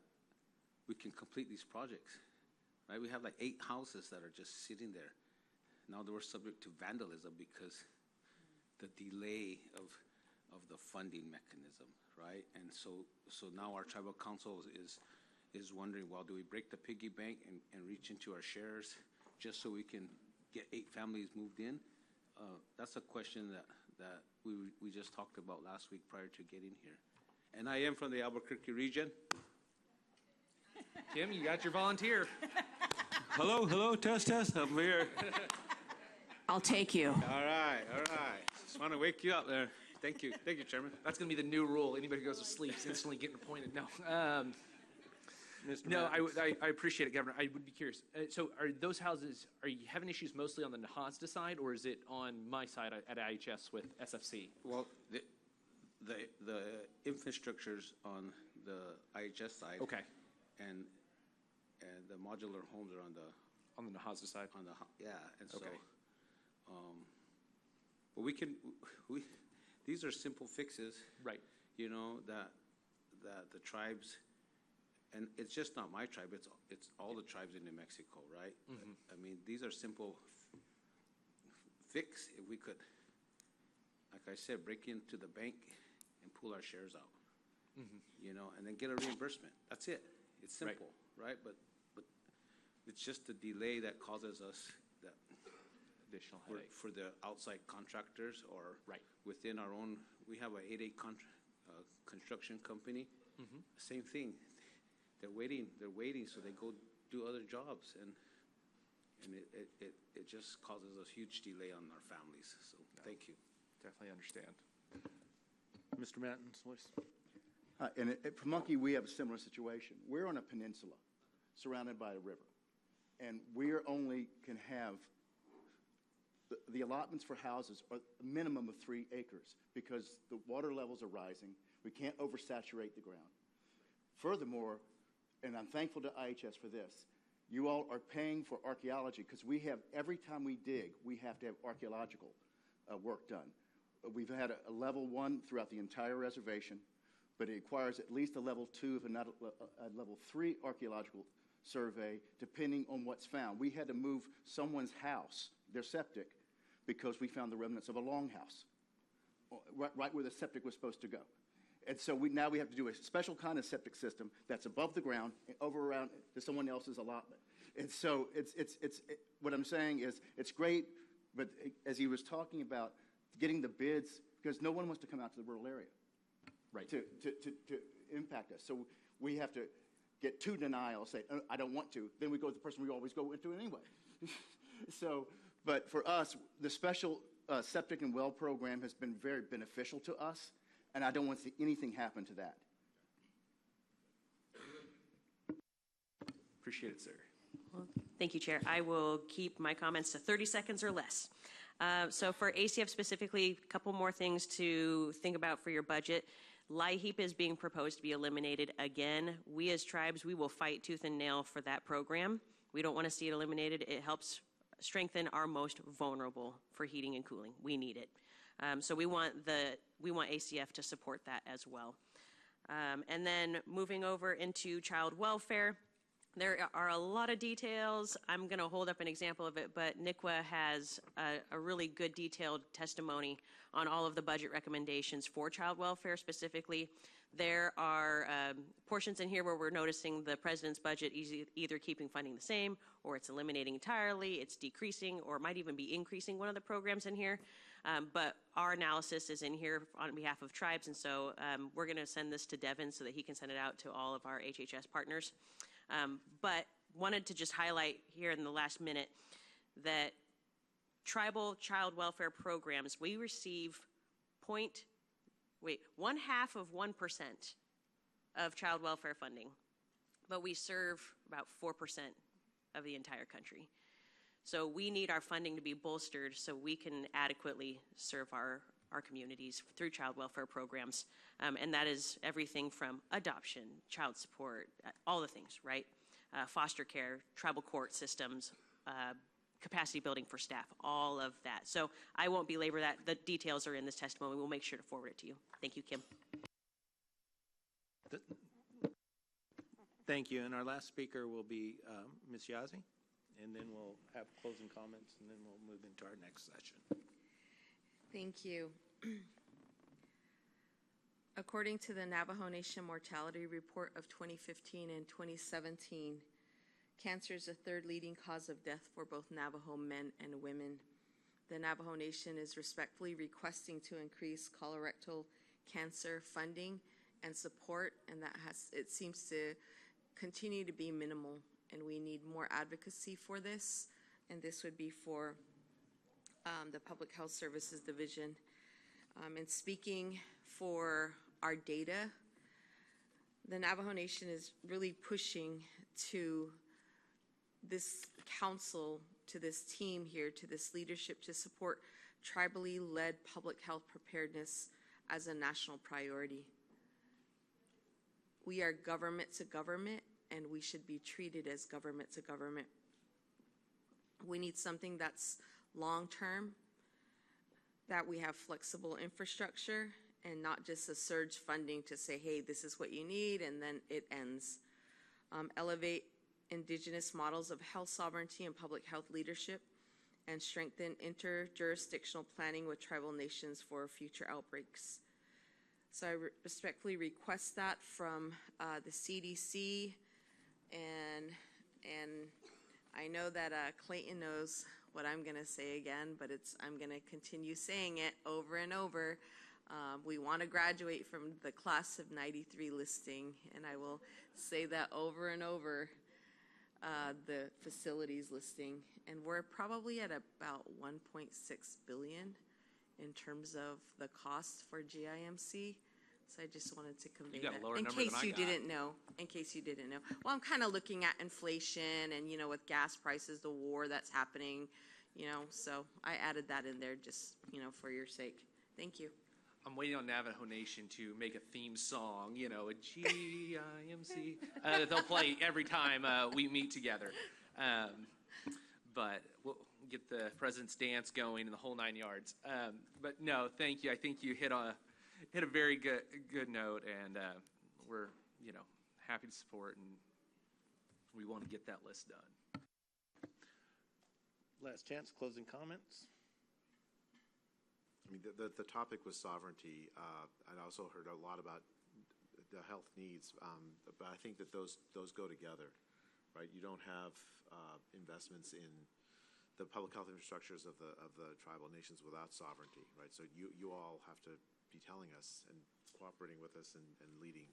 [SPEAKER 10] we can complete these projects, right? We have like 8 houses that are just sitting there. Now they were subject to vandalism because the delay of the funding mechanism, right? And so now our tribal council is wondering, well, do we break the piggy bank and reach into our shares just so we can get 8 families moved in? That's a question that we just talked about last week prior to getting here. And I am from the Albuquerque region.
[SPEAKER 2] Kim, you got your volunteer.
[SPEAKER 10] Hello, test, I'm here.
[SPEAKER 3] I'll take you.
[SPEAKER 10] All right. Just want to wake you up there. Thank you, Chairman.
[SPEAKER 2] That's going to be the new rule. Anybody who goes to sleep is instantly getting appointed. No.
[SPEAKER 1] Mr.
[SPEAKER 2] No,
[SPEAKER 1] Mattins.
[SPEAKER 2] I appreciate it, Governor. I would be curious. So are those houses, are you having issues mostly on the Nahasda side, or is it on my side at IHS with SFC?
[SPEAKER 10] Well, the infrastructure's on the IHS side.
[SPEAKER 2] Okay.
[SPEAKER 10] And the modular homes are on the
[SPEAKER 2] Nahasda side?
[SPEAKER 10] And so,
[SPEAKER 2] Okay.
[SPEAKER 10] but these are simple fixes.
[SPEAKER 2] Right.
[SPEAKER 10] You know, that the tribes, and it's just not my tribe, it's all the tribes in New Mexico, right?
[SPEAKER 2] Mm-hmm.
[SPEAKER 10] I mean, these are simple fix. If we could, like I said, break into the bank and pull our shares out, you know, and then get a reimbursement. That's it. It's simple, right? But it's just the delay that causes us that
[SPEAKER 2] Additional
[SPEAKER 10] for,
[SPEAKER 2] headache.
[SPEAKER 10] for the outside contractors or
[SPEAKER 2] Right.
[SPEAKER 10] within our own. We have a 8A construction company. Same thing. They're waiting, so they go do other jobs, and it just causes a huge delay on our families. So thank you.
[SPEAKER 2] Definitely understand.
[SPEAKER 1] Mr. Mattins, please.
[SPEAKER 11] And at Pamunkey, we have a similar situation. We're on a peninsula surrounded by a river, and we only can have the allotments for houses are a minimum of 3 acres because the water levels are rising. We can't oversaturate the ground. Furthermore, and I'm thankful to IHS for this, you all are paying for archaeology because we have, every time we dig, we have to have archaeological work done. We've had a level 1 throughout the entire reservation, but it requires at least a level 2, if not a level 3 archaeological survey, depending on what's found. We had to move someone's house, their septic, because we found the remnants of a longhouse, right where the septic was supposed to go. And so now we have to do a special kind of septic system that's above the ground, over around to someone else's allotment. And so what I'm saying is it's great, but as he was talking about getting the bids, because no one wants to come out to the rural area,
[SPEAKER 2] Right.
[SPEAKER 11] to impact us. So we have to get 2 denials, say, oh, I don't want to. Then we go to the person we always go into anyway. So, but for us, the special septic and well program has been very beneficial to us, and I don't want to see anything happen to that.
[SPEAKER 2] Appreciate it, sir.
[SPEAKER 6] Well, thank you, Chair. I will keep my comments to 30 seconds or less. So for ACF specifically, a couple more things to think about for your budget. LIHEAP is being proposed to be eliminated again. We as tribes, we will fight tooth and nail for that program. We don't want to see it eliminated. It helps strengthen our most vulnerable for heating and cooling. We need it. So we want ACF to support that as well. And then moving over into child welfare, there are a lot of details. I'm going to hold up an example of it, but NICWA has a really good detailed testimony on all of the budget recommendations for child welfare specifically. There are portions in here where we're noticing the president's budget either keeping funding the same, or it's eliminating entirely, it's decreasing, or might even be increasing one of the programs in here. But our analysis is in here on behalf of tribes, and so we're going to send this to Devin so that he can send it out to all of our HHS partners. But wanted to just highlight here in the last minute that tribal child welfare programs, we receive 0.5% of child welfare funding, but we serve about 4% of the entire country. So we need our funding to be bolstered so we can adequately serve our communities through child welfare programs. And that is everything from adoption, child support, all the things, right? Foster care, tribal court systems, capacity building for staff, all of that. So I won't belabor that. The details are in this testimony. We'll make sure to forward it to you. Thank you, Kim.
[SPEAKER 1] Thank you. And our last speaker will be Ms. Yazzie, and then we'll have closing comments, and then we'll move into our next session.
[SPEAKER 12] Thank you. According to the Navajo Nation Mortality Report of 2015 and 2017, cancer is the third leading cause of death for both Navajo men and women. The Navajo Nation is respectfully requesting to increase colorectal cancer funding and support, and it seems to continue to be minimal, and we need more advocacy for this, and this would be for the Public Health Services Division. And speaking for our data, the Navajo Nation is really pushing to this council, to this team here, to this leadership to support tribally led public health preparedness as a national priority. We are government to government, and we should be treated as government to government. We need something that's long-term, that we have flexible infrastructure, and not just a surge funding to say, hey, this is what you need, and then it ends. Elevate indigenous models of health sovereignty and public health leadership, and strengthen interjurisdictional planning with tribal nations for future outbreaks. So I respectfully request that from the CDC, and I know that Clayton knows what I'm going to say again, but I'm going to continue saying it over and over. We want to graduate from the class of '93 listing, and I will say that over and over, the facilities listing, and we're probably at about $1.6 billion in terms of the cost for GIMC. So I just wanted to convey that in case you didn't know. In case you didn't know. Well, I'm kind of looking at inflation and, with gas prices, the war that's happening, so I added that in there just, for your sake. Thank you.
[SPEAKER 2] I'm waiting on Navajo Nation to make a theme song, a GIMC that they'll play every time we meet together. But we'll get the President's Dance going and the whole 9 yards. But no, thank you. I think you hit a very good note, and we're happy to support, and we want to get that list done.
[SPEAKER 1] Last chance, closing comments.
[SPEAKER 4] I mean, the topic was sovereignty. I also heard a lot about the health needs, but I think that those go together, right? You don't have investments in the public health infrastructures of the tribal nations without sovereignty, right? So you all have to be telling us and cooperating with us and leading.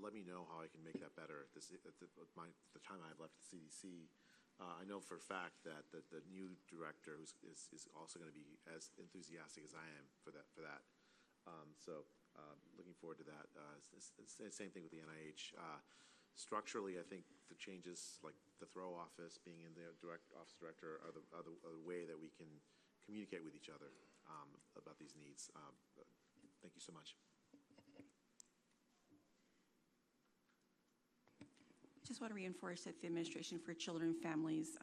[SPEAKER 4] Let me know how I can make that better. At the time I have left at CDC, I know for a fact that the new director is also going to be as enthusiastic as I am for that. So looking forward to that. It's the same thing with the NIH. Structurally, I think the changes, like the throw office being in the office director, are the way that we can communicate with each other about these needs. Thank you so much.
[SPEAKER 3] I just want to reinforce that the Administration for Children and Families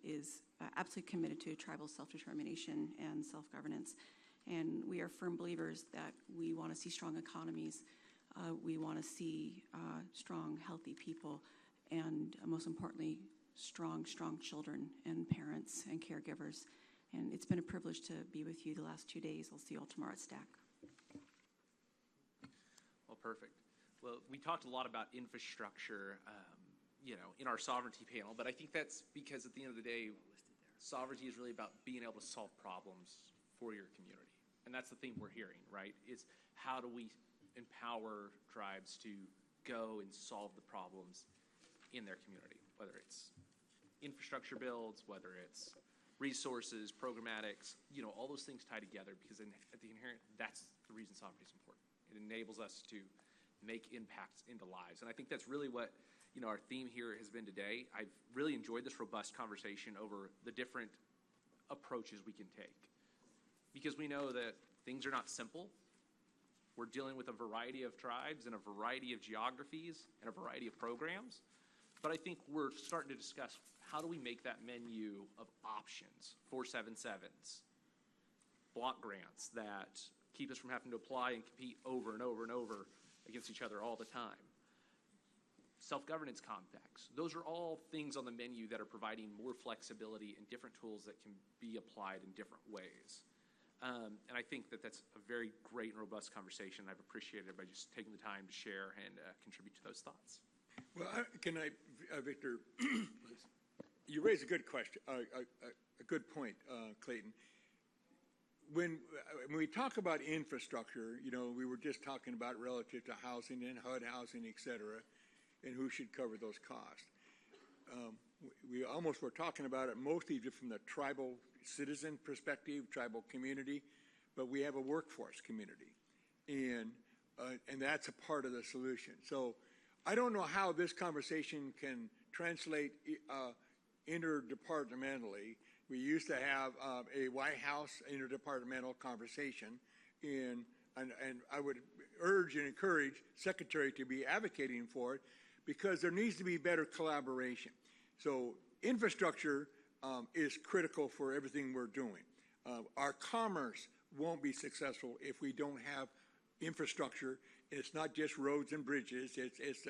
[SPEAKER 3] is absolutely committed to tribal self-determination and self-governance. And we are firm believers that we want to see strong economies. We want to see strong, healthy people, and most importantly, strong children and parents and caregivers. And it's been a privilege to be with you the last 2 days. I'll see you all tomorrow at STAC.
[SPEAKER 2] Well, perfect. Well, we talked a lot about infrastructure, in our sovereignty panel, but I think that's because at the end of the day, sovereignty is really about being able to solve problems for your community. And that's the theme we're hearing, right? Is how do we empower tribes to go and solve the problems in their community, whether it's infrastructure builds, whether it's resources, programmatics, all those things tie together, because at the inherent, that's the reason sovereignty is important. It enables us to make impacts into lives. And I think that's really what our theme here has been today. I've really enjoyed this robust conversation over the different approaches we can take, because we know that things are not simple. We're dealing with a variety of tribes and a variety of geographies and a variety of programs, But I think we're starting to discuss how do we make that menu of options, 477s, block grants that keep us from having to apply and compete over and over and over against each other all the time. Self-governance compacts. Those are all things on the menu that are providing more flexibility and different tools that can be applied in different ways. And I think that that's a very great and robust conversation. I've appreciated everybody just taking the time to share and contribute to those thoughts.
[SPEAKER 5] Well, Victor, you raise a good question, a good point, Clayton. When we talk about infrastructure, we were just talking about relative to housing and HUD housing, et cetera, and who should cover those costs. We almost were talking about it mostly just from the tribal citizen perspective, tribal community, but we have a workforce community, and that's a part of the solution. So I don't know how this conversation can translate interdepartmentally. We used to have a White House interdepartmental conversation, and I would urge and encourage Secretary to be advocating for it, because there needs to be better collaboration. So infrastructure is critical for everything we're doing. Our commerce won't be successful if we don't have infrastructure. It's not just roads and bridges. It's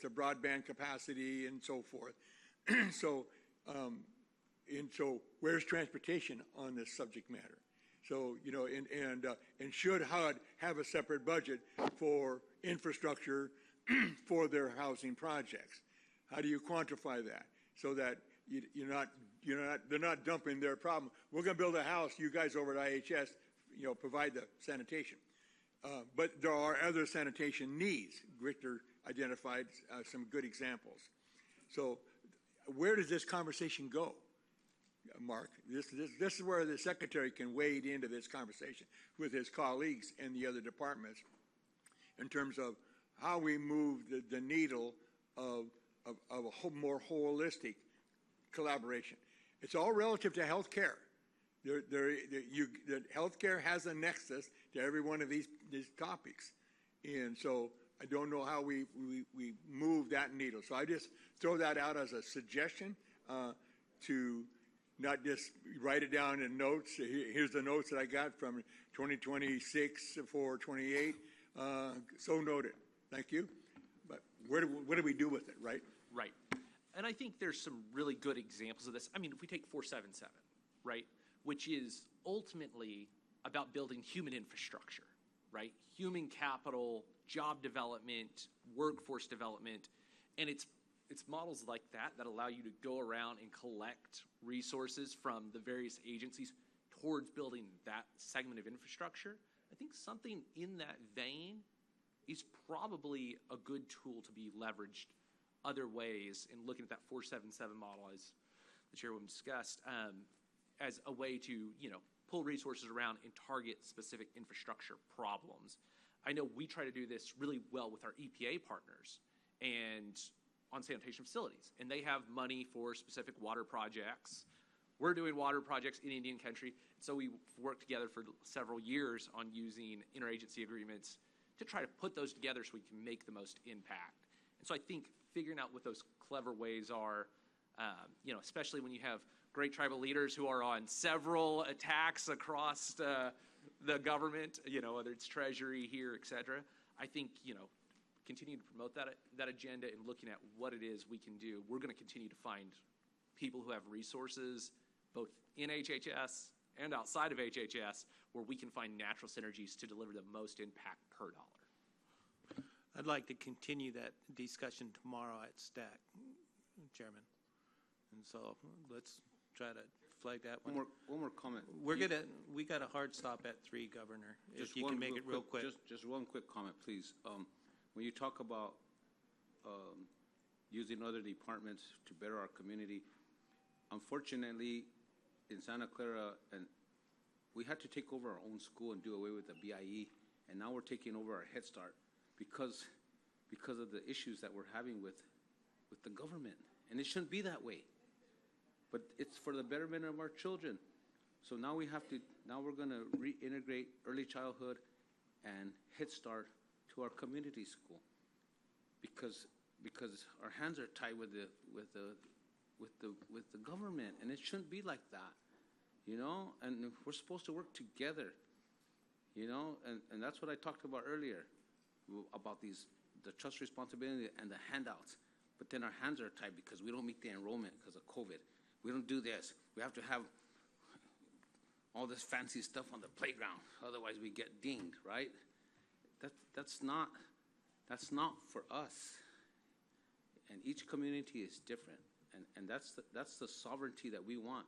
[SPEAKER 5] the broadband capacity and so forth. So where's transportation on this subject matter? So and should HUD have a separate budget for infrastructure for their housing projects? How do you quantify that so that they're not dumping their problem? We're going to build a house. You guys over at IHS, provide the sanitation. But there are other sanitation needs. Victor identified some good examples. So where does this conversation go, Mark? This is where the Secretary can wade into this conversation with his colleagues and the other departments in terms of how we move the needle of a more holistic collaboration. It's all relative to health care. Health care has a nexus to every one of these topics. And so I don't know how we move that needle. So I just throw that out as a suggestion to not just write it down in notes. Here's the notes that I got from 2026 for 28. So noted. Thank you. But what do we do with it, right?
[SPEAKER 2] Right. And I think there's some really good examples of this. I mean, if we take 477, right, which is ultimately about building human infrastructure, right? Human capital, job development, workforce development, and it's models like that allow you to go around and collect resources from the various agencies towards building that segment of infrastructure. I think something in that vein is probably a good tool to be leveraged other ways in looking at that 477 model, as the chairwoman discussed, as a way to, pull resources around and target specific infrastructure problems. I know we try to do this really well with our EPA partners and on sanitation facilities, and they have money for specific water projects. We're doing water projects in Indian country, so we worked together for several years on using interagency agreements to try to put those together so we can make the most impact. And so I think figuring out what those clever ways are, especially when you have great tribal leaders who are on several attacks across the government, whether it's Treasury here, et cetera. I think, continue to promote that agenda and looking at what it is we can do. We're going to continue to find people who have resources, both in HHS and outside of HHS, where we can find natural synergies to deliver the most impact per dollar.
[SPEAKER 1] I'd like to continue that discussion tomorrow at STAC, Chairman. And so let's try to flag that one.
[SPEAKER 10] One more comment.
[SPEAKER 1] We got a hard stop at 3, Governor. If you can make it real quick.
[SPEAKER 10] Just one quick comment, please. When you talk about using other departments to better our community, unfortunately, in Santa Clara, and we had to take over our own school and do away with the BIE, and now we're taking over our Head Start because of the issues that we're having with the government, and it shouldn't be that way. But it's for the betterment of our children. So now we're going to reintegrate early childhood and Head Start to our community school, because because our hands are tied with the government, and it shouldn't be like that, and we're supposed to work together, and that's what I talked about earlier, about the trust responsibility and the handouts. But then our hands are tied because we don't meet the enrollment because of COVID. We don't do this. We have to have all this fancy stuff on the playground, otherwise we get dinged, right? That's not for us. And each community is different, and that's the sovereignty that we want.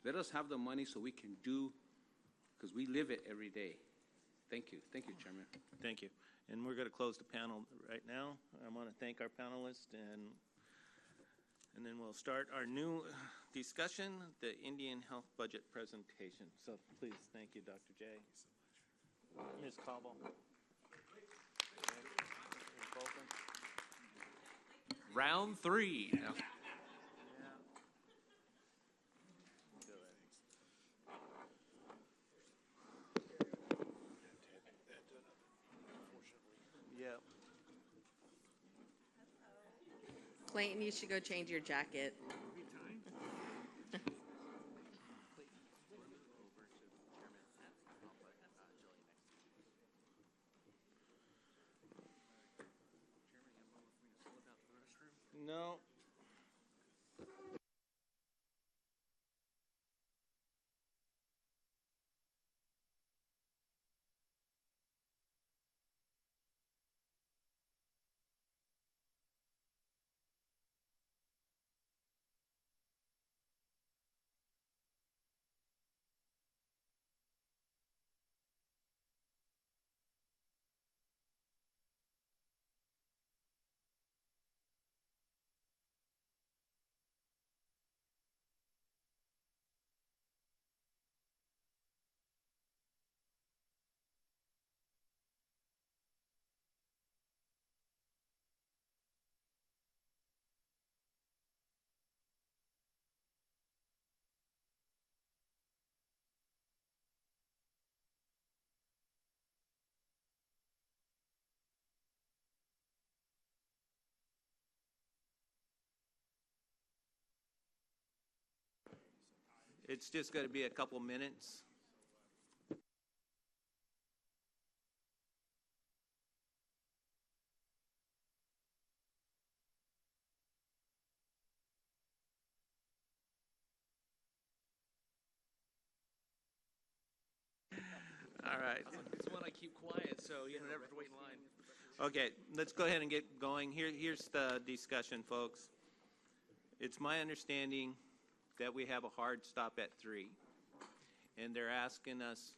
[SPEAKER 10] Let us have the money so we can do, because we live it every day. Thank you, Chairman.
[SPEAKER 1] Thank you. And we're going to close the panel right now. I want to thank our panelists, and then we'll start our new discussion, the Indian Health Budget presentation. So please, thank you, Dr. J. Ms. Cobble.
[SPEAKER 2] Round 3.
[SPEAKER 1] Yeah. Yep.
[SPEAKER 12] Clayton, you should go change your jacket.
[SPEAKER 1] No. It's just going to be a couple minutes. All right.
[SPEAKER 2] It's one I keep quiet, so you never have to wait in line.
[SPEAKER 1] Okay, let's go ahead and get going. Here's the discussion, folks. It's my understanding that we have a hard stop at 3, and they're asking us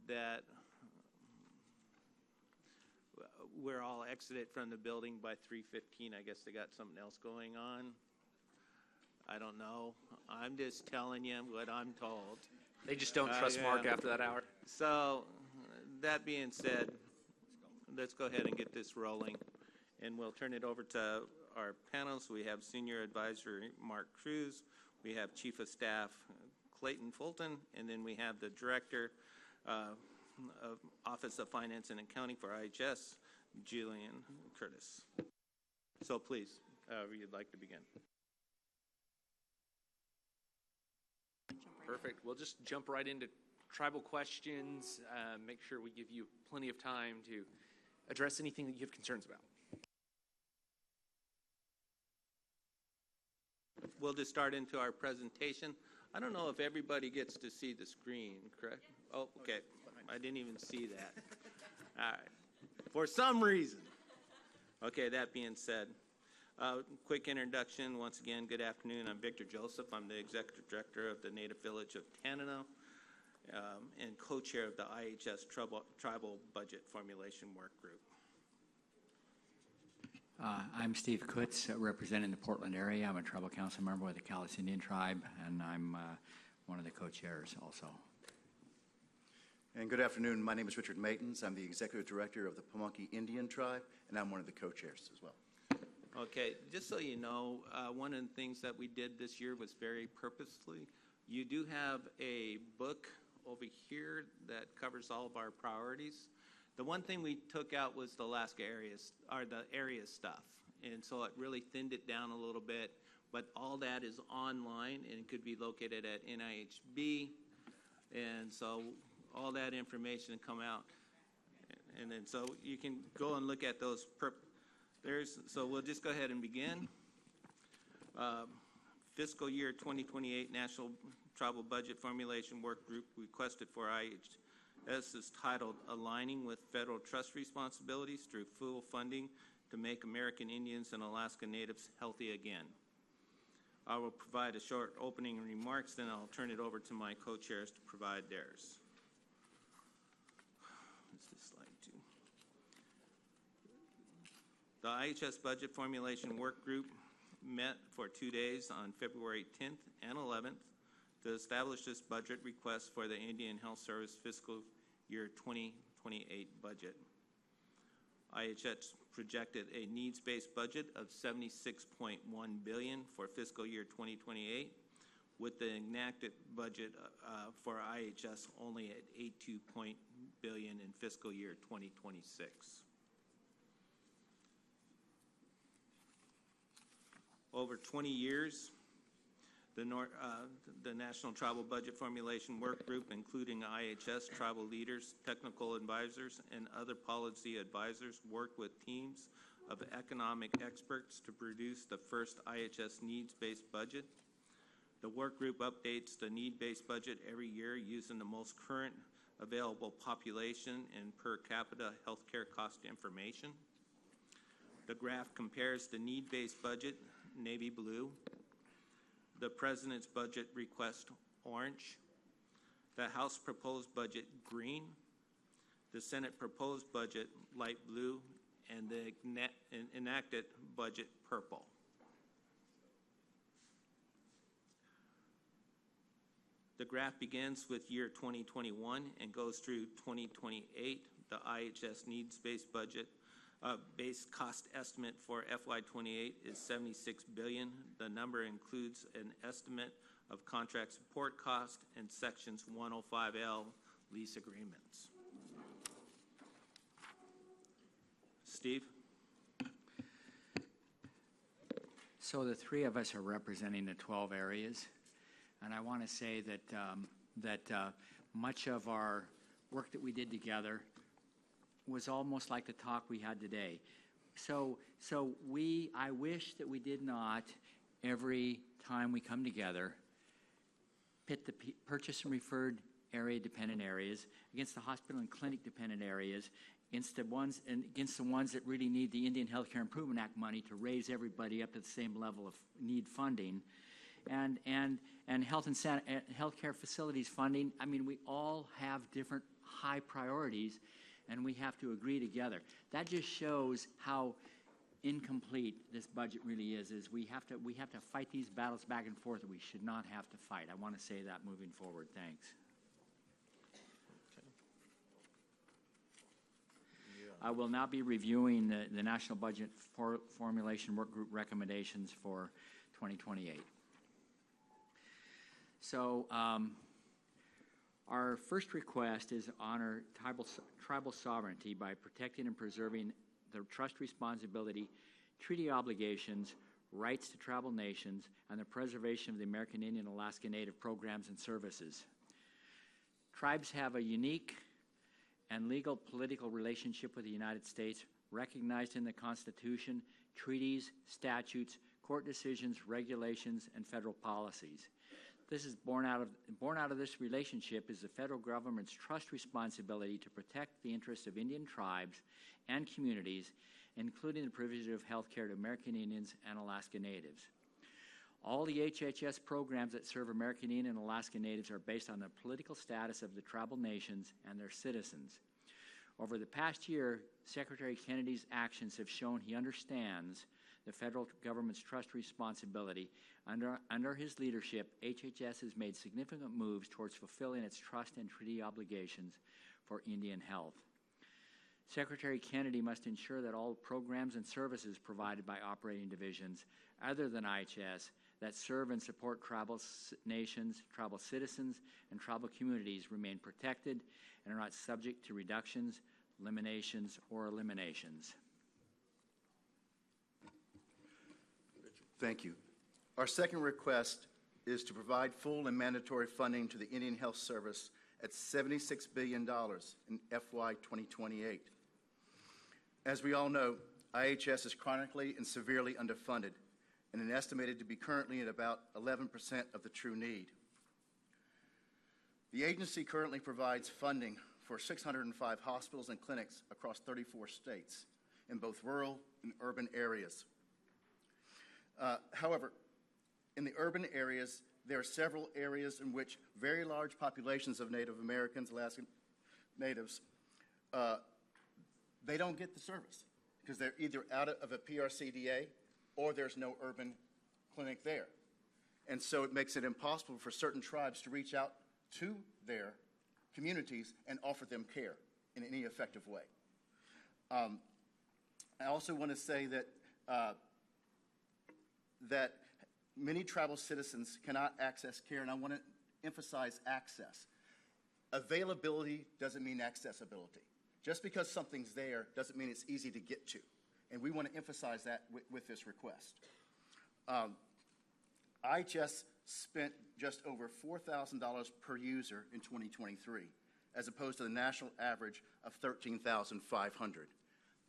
[SPEAKER 1] that we're all exited from the building by 3:15. I guess they got something else going on. I don't know. I'm just telling you what I'm told.
[SPEAKER 2] They just don't trust Mark after that hour.
[SPEAKER 1] So, that being said, let's go ahead and get this rolling, and we'll turn it over to our panels. We have Senior Advisor Mark Cruz, we have Chief of Staff Clayton Fulton, and then we have the Director of Office of Finance and Accounting for IHS, Julian Curtis. So please, you'd like to begin.
[SPEAKER 2] Perfect. We'll just jump right into tribal questions, make sure we give you plenty of time to address anything that you have concerns about.
[SPEAKER 1] We'll just start into our presentation. I don't know if everybody gets to see the screen, correct? Oh, okay. I didn't even see that. All right. For some reason. Okay, that being said, quick introduction. Once again, good afternoon. I'm Victor Joseph. I'm the Executive Director of the Native Village of Tanana and co-chair of the IHS Tribal Budget Formulation Work Group.
[SPEAKER 8] I'm Steve Kutz, representing the Portland area. I'm a tribal council member with the Cowlitz Indian Tribe, and I'm one of the co-chairs also.
[SPEAKER 11] And good afternoon. My name is Richard Matins. I'm the Executive Director of the Pamunkey Indian Tribe, and I'm one of the co-chairs as well.
[SPEAKER 1] Okay, just so you know, one of the things that we did this year was very purposely. You do have a book over here that covers all of our priorities. The one thing we took out was the Alaska areas, or the area stuff. And so it really thinned it down a little bit. But all that is online and could be located at NIHB. And so all that information come out. And then so you can go and look at those. So we'll just go ahead and begin. Fiscal year 2028 National Tribal Budget Formulation Work Group requested for IHS is titled Aligning with Federal Trust Responsibilities Through Full Funding to Make American Indians and Alaska Natives Healthy Again. I will provide a short opening remarks, then I'll turn it over to my co-chairs to provide theirs. What's this slide two? The IHS Budget Formulation Work Group met for 2 days on February 10th and 11th to establish this budget request for the Indian Health Service fiscal year 2028 budget. IHS projected a needs-based budget of $76.1 billion for fiscal year 2028, with the enacted budget for IHS only at $82 billion in fiscal year 2026. Over 20 years, the National Tribal Budget Formulation Work Group, including IHS, tribal leaders, technical advisors, and other policy advisors, worked with teams of economic experts to produce the first IHS needs-based budget. The work group updates the need-based budget every year using the most current available population and per capita healthcare cost information. The graph compares the need-based budget, navy blue, the President's budget request, orange, the House proposed budget, green, the Senate proposed budget, light blue, and the enacted budget, purple. The graph begins with year 2021 and goes through 2028. The IHS needs-based budget base cost estimate for FY28 is $76 billion. The number includes an estimate of contract support cost and sections 105L lease agreements. Steve?
[SPEAKER 8] So the three of us are representing the 12 areas, and I want to say that much of our work that we did together was almost like the talk we had today. I wish that we did not, every time we come together, pit the purchase and referred area dependent areas against the hospital and clinic dependent areas, against the ones that really need the Indian Healthcare Improvement Act money to raise everybody up to the same level of need funding, and health and healthcare facilities funding. I mean, we all have different high priorities, and we have to agree together. That just shows how incomplete this budget really is we have to fight these battles back and forth that we should not have to fight. I want to say that moving forward. Thanks. I will now be reviewing the National Budget Formulation Work Group recommendations for 2028. So our first request is to honor tribal sovereignty by protecting and preserving the trust responsibility, treaty obligations, rights to tribal nations, and the preservation of the American Indian and Alaska Native programs and services. Tribes have a unique and legal political relationship with the United States, recognized in the Constitution, treaties, statutes, court decisions, regulations, and federal policies. This is born out of this relationship is the federal government's trust responsibility to protect the interests of Indian tribes and communities, including the provision of health care to American Indians and Alaska Natives. All the HHS programs that serve American Indian and Alaska Natives are based on the political status of the tribal nations and their citizens. Over the past year, Secretary Kennedy's actions have shown he understands the federal government's trust responsibility. Under his leadership, HHS has made significant moves towards fulfilling its trust and treaty obligations for Indian health. Secretary Kennedy must ensure that all programs and services provided by operating divisions other than IHS that serve and support tribal nations, tribal citizens, and tribal communities remain protected and are not subject to reductions, eliminations, or eliminations.
[SPEAKER 11] Thank you. Our second request is to provide full and mandatory funding to the Indian Health Service at $76 billion in FY 2028. As we all know, IHS is chronically and severely underfunded and is estimated to be currently at about 11% of the true need. The agency currently provides funding for 605 hospitals and clinics across 34 states in both rural and urban areas. However, in the urban areas, there are several areas in which very large populations of Native Americans, Alaskan Natives, they don't get the service because they're either out of a PRCDA or there's no urban clinic there. And so it makes it impossible for certain tribes to reach out to their communities and offer them care in any effective way. I also want to say that that many tribal citizens cannot access care, and I want to emphasize access. Availability doesn't mean accessibility. Just because something's there doesn't mean it's easy to get to, and we want to emphasize that with this request. IHS spent just over $4,000 per user in 2023, as opposed to the national average of $13,500.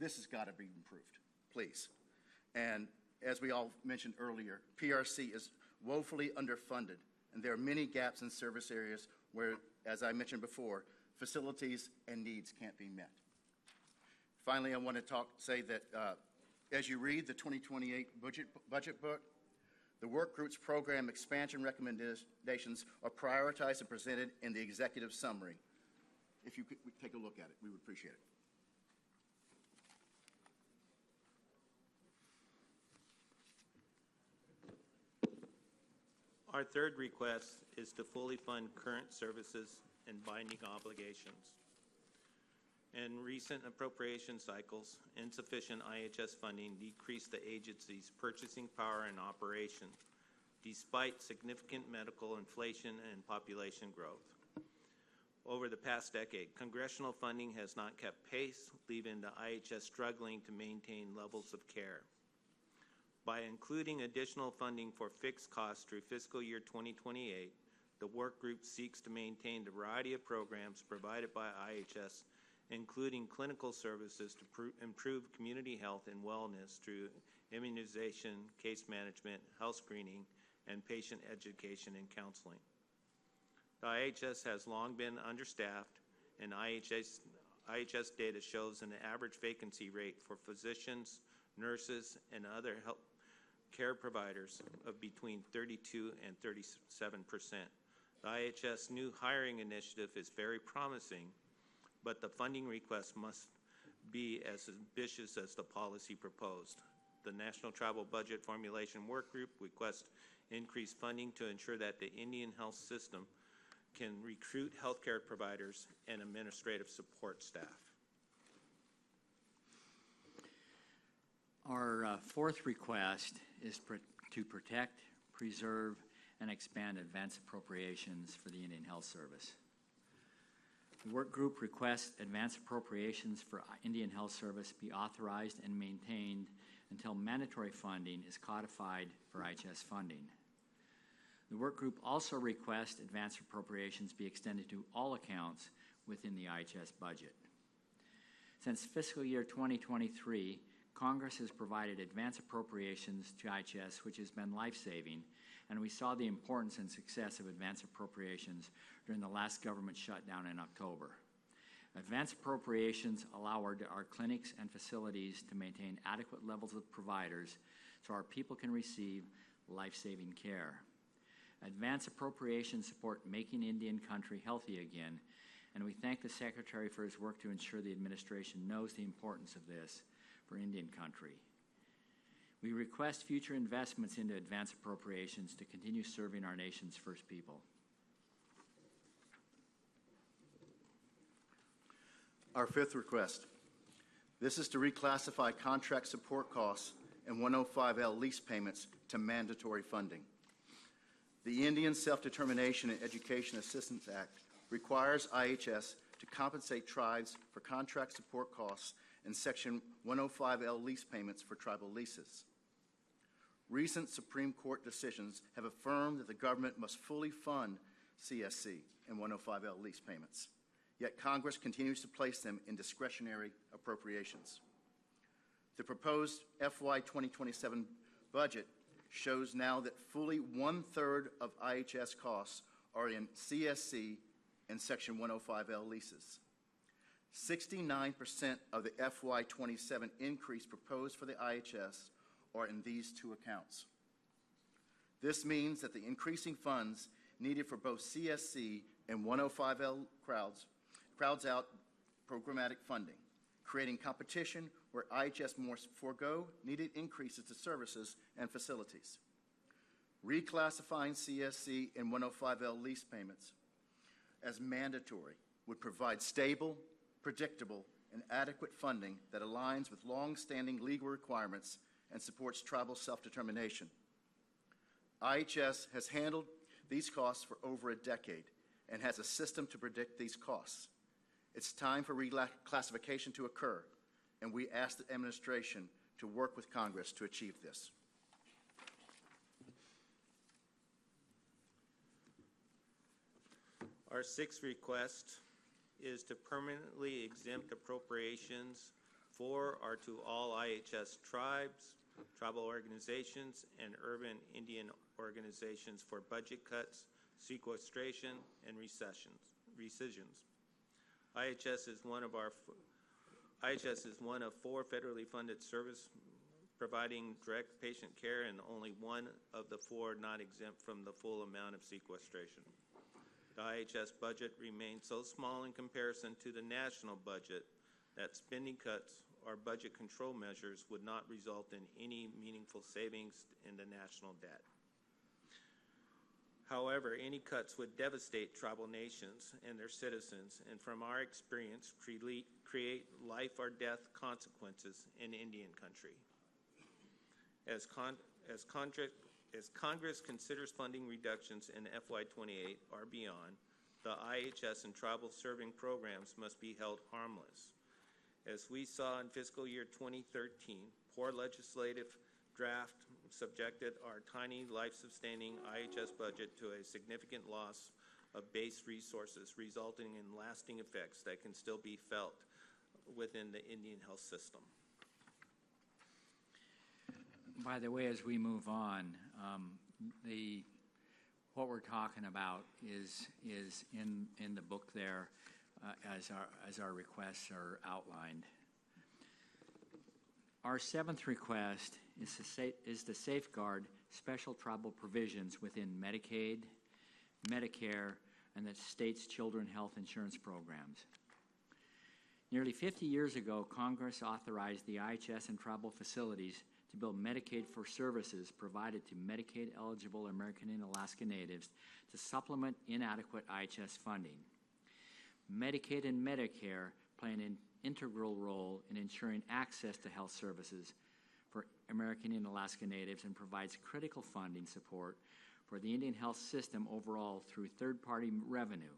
[SPEAKER 11] This has got to be improved, please. And as we all mentioned earlier, PRC is woefully underfunded, and there are many gaps in service areas where, as I mentioned before, facilities and needs can't be met. Finally, I want to say that as you read the 2028 budget book, the work group's program expansion recommendations are prioritized and presented in the executive summary. If you could take a look at it, we would appreciate it.
[SPEAKER 1] Our third request is to fully fund current services and binding obligations. In recent appropriation cycles, insufficient IHS funding decreased the agency's purchasing power and operation, despite significant medical inflation and population growth. Over the past decade, congressional funding has not kept pace, leaving the IHS struggling to maintain levels of care. By including additional funding for fixed costs through fiscal year 2028, the work group seeks to maintain the variety of programs provided by IHS, including clinical services to improve community health and wellness through immunization, case management, health screening, and patient education and counseling. The IHS has long been understaffed, and IHS data shows an average vacancy rate for physicians, nurses, and other health care providers of between 32 and 37%. The IHS new hiring initiative is very promising, but the funding request must be as ambitious as the policy proposed. The National Tribal Budget Formulation Work Group requests increased funding to ensure that the Indian health system can recruit healthcare providers and administrative support staff.
[SPEAKER 8] Our fourth request is to protect, preserve, and expand advance appropriations for the Indian Health Service. The work group requests advance appropriations for Indian Health Service be authorized and maintained until mandatory funding is codified for IHS funding. The work group also requests advance appropriations be extended to all accounts within the IHS budget. Since fiscal year 2023, Congress has provided advance appropriations to IHS, which has been life-saving, and we saw the importance and success of advance appropriations during the last government shutdown in October. Advance appropriations allow our clinics and facilities to maintain adequate levels of providers so our people can receive life-saving care. Advance appropriations support making Indian country healthy again, and we thank the Secretary for his work to ensure the administration knows the importance of this for Indian country. We request future investments into advance appropriations to continue serving our nation's first people.
[SPEAKER 11] Our fifth request. This is to reclassify contract support costs and 105L lease payments to mandatory funding. The Indian Self-Determination and Education Assistance Act requires IHS to to compensate tribes for contract support costs and Section 105L lease payments for tribal leases. Recent Supreme Court decisions have affirmed that the government must fully fund CSC and 105L lease payments, yet Congress continues to place them in discretionary appropriations. The proposed FY 2027 budget shows now that fully 1/3 of IHS costs are in CSC and Section 105L leases. 69% of the FY 27 increase proposed for the IHS are in these two accounts. This means that the increasing funds needed for both CSC and 105L crowds out programmatic funding, creating competition where IHS must forego needed increases to services and facilities. Reclassifying CSC and 105L lease payments as mandatory would provide stable, predictable, and adequate funding that aligns with long-standing legal requirements and supports tribal self-determination. IHS has handled these costs for over a decade and has a system to predict these costs. It's time for reclassification to occur, and we ask the administration to work with Congress to achieve this.
[SPEAKER 1] Our sixth request is to permanently exempt appropriations for or to all IHS tribes, tribal organizations, and urban Indian organizations for budget cuts, sequestration, and rescissions. IHS is one of 4 federally funded service providing direct patient care, and only one of the 4 not exempt from the full amount of sequestration. The IHS budget remains so small in comparison to the national budget that spending cuts or budget control measures would not result in any meaningful savings in the national debt. However, any cuts would devastate tribal nations and their citizens, and from our experience, create life or death consequences in Indian country. As Congress considers funding reductions in FY 28 or beyond, the IHS and tribal serving programs must be held harmless. As we saw in fiscal year 2013, poor legislative draft subjected our tiny life-sustaining IHS budget to a significant loss of base resources, resulting in lasting effects that can still be felt within the Indian health system.
[SPEAKER 8] By the way, as we move on, what we're talking about is in the book there as our requests are outlined. Our 7th request is to safeguard special tribal provisions within Medicaid, Medicare, and the state's children health insurance programs. Nearly 50 years ago, Congress authorized the IHS and tribal facilities to build Medicaid for services provided to Medicaid-eligible American and Alaska Natives to supplement inadequate IHS funding. Medicaid and Medicare play an integral role in ensuring access to health services for American and Alaska Natives and provides critical funding support for the Indian health system overall through third-party revenue.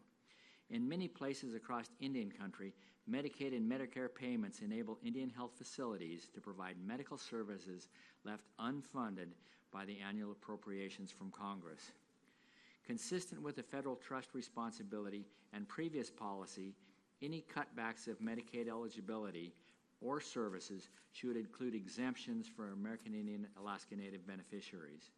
[SPEAKER 8] In many places across Indian country, Medicaid and Medicare payments enable Indian health facilities to provide medical services left unfunded by the annual appropriations from Congress. Consistent with the federal trust responsibility and previous policy, any cutbacks of Medicaid eligibility or services should include exemptions for American Indian Alaska Native beneficiaries.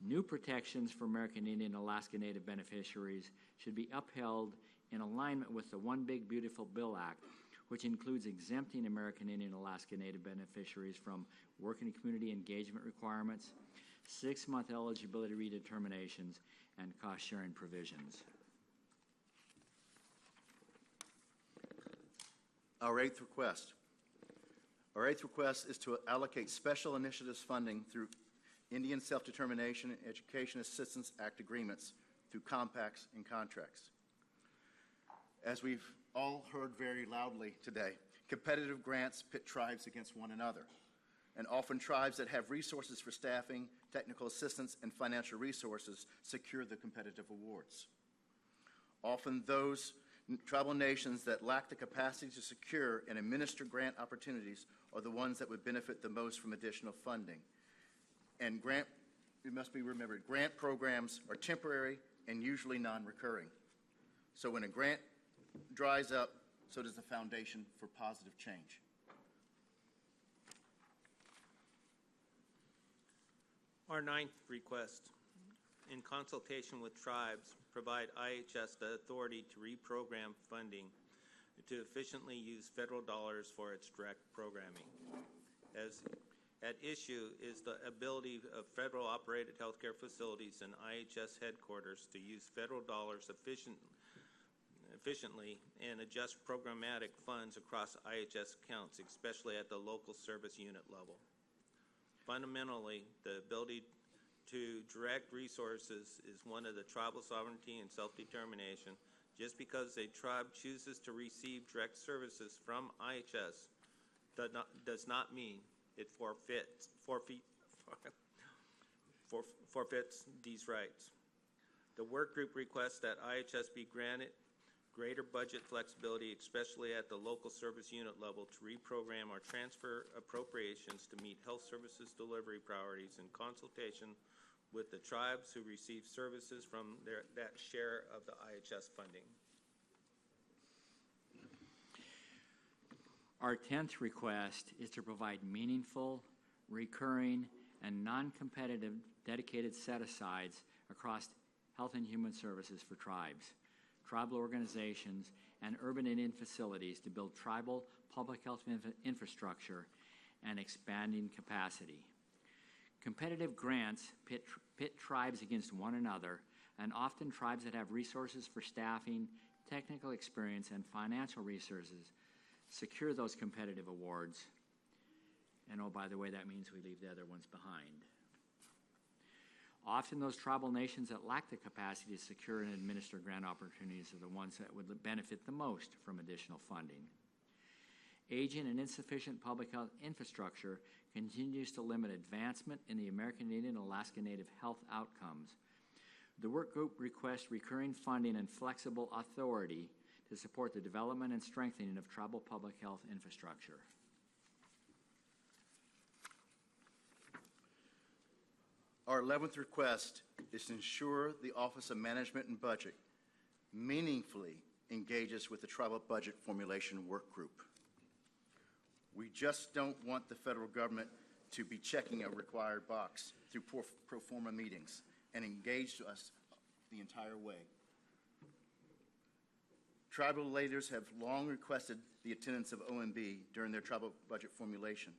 [SPEAKER 8] New protections for American Indian Alaska Native beneficiaries should be upheld in alignment with the One Big Beautiful Bill Act, which includes exempting American Indian Alaska Native beneficiaries from work and community engagement requirements, 6-month eligibility redeterminations, and cost-sharing provisions.
[SPEAKER 11] Our eighth request is to allocate special initiatives funding through Indian Self-Determination and Education Assistance Act agreements through compacts and contracts. As we've all heard very loudly today, competitive grants pit tribes against one another, and often tribes that have resources for staffing, technical assistance, and financial resources secure the competitive awards. Often those Tribal nations that lack the capacity to secure and administer grant opportunities are the ones that would benefit the most from additional funding. And it must be remembered, grant programs are temporary and usually non-recurring. So when a grant dries up, so does the foundation for positive change.
[SPEAKER 1] Our ninth request, in consultation with tribes, provide IHS the authority to reprogram funding to efficiently use federal dollars for its direct programming. As at issue is the ability of federal operated healthcare facilities and IHS headquarters to use federal dollars efficiently and adjust programmatic funds across IHS accounts, especially at the local service unit level. Fundamentally, the ability to direct resources is one of the tribal sovereignty and self-determination. Just because a tribe chooses to receive direct services from IHS does not mean it forfeits these rights. The work group requests that IHS be granted greater budget flexibility, especially at the local service unit level, to reprogram or transfer appropriations to meet health services delivery priorities in consultation with the tribes who receive services from that share of the IHS funding.
[SPEAKER 8] Our 10th request is to provide meaningful, recurring, and non-competitive dedicated set-asides across health and human services for tribes, tribal organizations, and urban Indian facilities to build tribal public health infrastructure and expanding capacity. Competitive grants pit tribes against one another, and often tribes that have resources for staffing, technical experience, and financial resources secure those competitive awards. And oh, by the way, that means we leave the other ones behind. Often those tribal nations that lack the capacity to secure and administer grant opportunities are the ones that would benefit the most from additional funding. Aging and insufficient public health infrastructure continues to limit advancement in the American Indian and Alaska Native health outcomes. The work group requests recurring funding and flexible authority to support the development and strengthening of tribal public health infrastructure.
[SPEAKER 11] Our 11th request is to ensure the Office of Management and Budget meaningfully engages with the Tribal Budget Formulation Work Group. We just don't want the federal government to be checking a required box through pro forma meetings and engage us the entire way. Tribal leaders have long requested the attendance of OMB during their tribal budget formulation,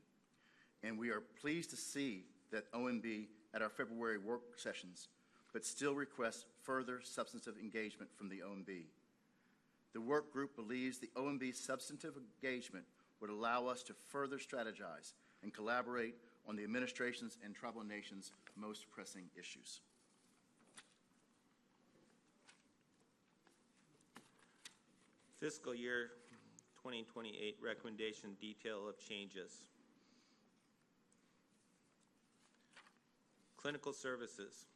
[SPEAKER 11] and we are pleased to see that OMB at our February work sessions, but still requests further substantive engagement from the OMB. The work group believes the OMB substantive engagement would allow us to further strategize and collaborate on the administration's and tribal nations' most pressing issues.
[SPEAKER 1] Fiscal year 2028 recommendation detail of changes. Clinical services.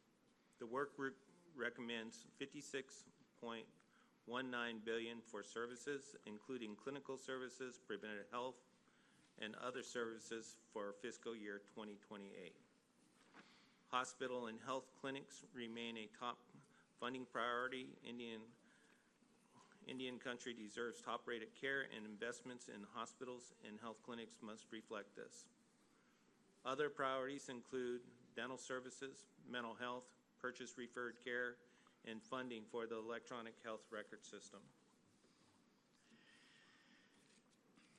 [SPEAKER 1] The work group recommends $56.19 billion for services, including clinical services, preventive health, and other services for fiscal year 2028. Hospital and health clinics remain a top funding priority. Indian country deserves top-rated care, and investments in hospitals and health clinics must reflect this. Other priorities include dental services, mental health, purchase referred care, and funding for the electronic health record system.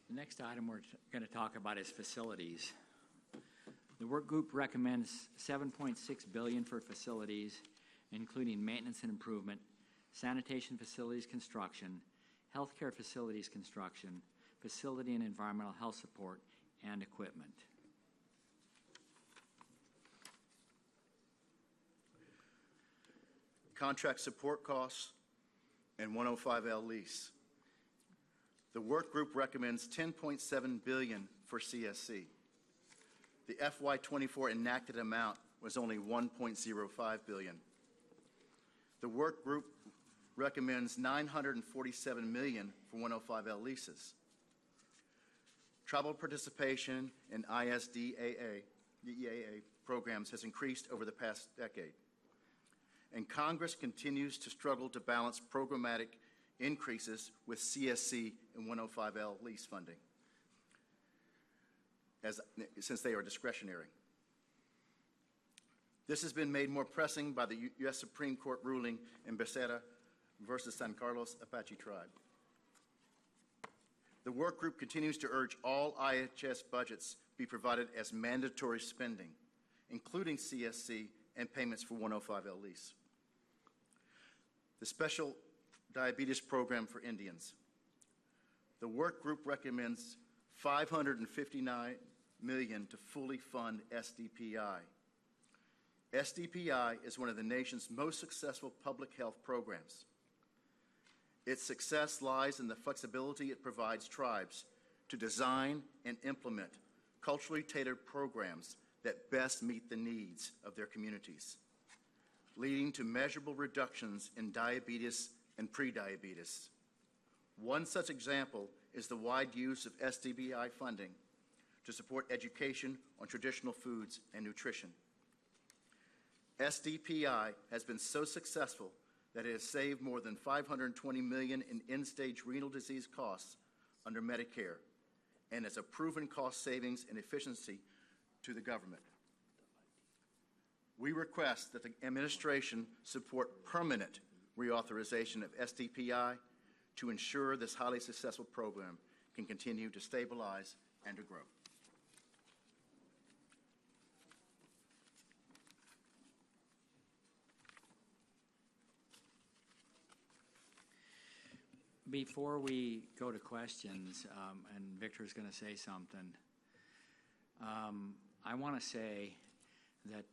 [SPEAKER 8] The next item we're going to talk about is facilities. The work group recommends $7.6 billion for facilities, including maintenance and improvement, sanitation facilities construction, healthcare facilities construction, facility and environmental health support, and equipment.
[SPEAKER 11] Contract support costs and 105L lease. The work group recommends $10.7 billion for CSC. The FY24 enacted amount was only $1.05 billion. The work group recommends $947 million for 105L leases. Tribal participation in ISDAA programs has increased over the past decade, and Congress continues to struggle to balance programmatic increases with CSC and 105L lease funding, since they are discretionary. This has been made more pressing by the U.S. Supreme Court ruling in Becerra versus San Carlos Apache Tribe. The work group continues to urge all IHS budgets be provided as mandatory spending, including CSC and payments for 105L lease. The Special Diabetes Program for Indians. The work group recommends $559 million to fully fund SDPI. SDPI is one of the nation's most successful public health programs. Its success lies in the flexibility it provides tribes to design and implement culturally tailored programs that best meet the needs of their communities, leading to measurable reductions in diabetes and prediabetes. One such example is the wide use of SDPI funding to support education on traditional foods and nutrition. SDPI has been so successful that it has saved more than $520 million in end-stage renal disease costs under Medicare, and is a proven cost savings and efficiency to the government. We request that the administration support permanent reauthorization of SDPI to ensure this highly successful program can continue to stabilize and to grow.
[SPEAKER 8] Before we go to questions, and Victor's going to say something, I want to say that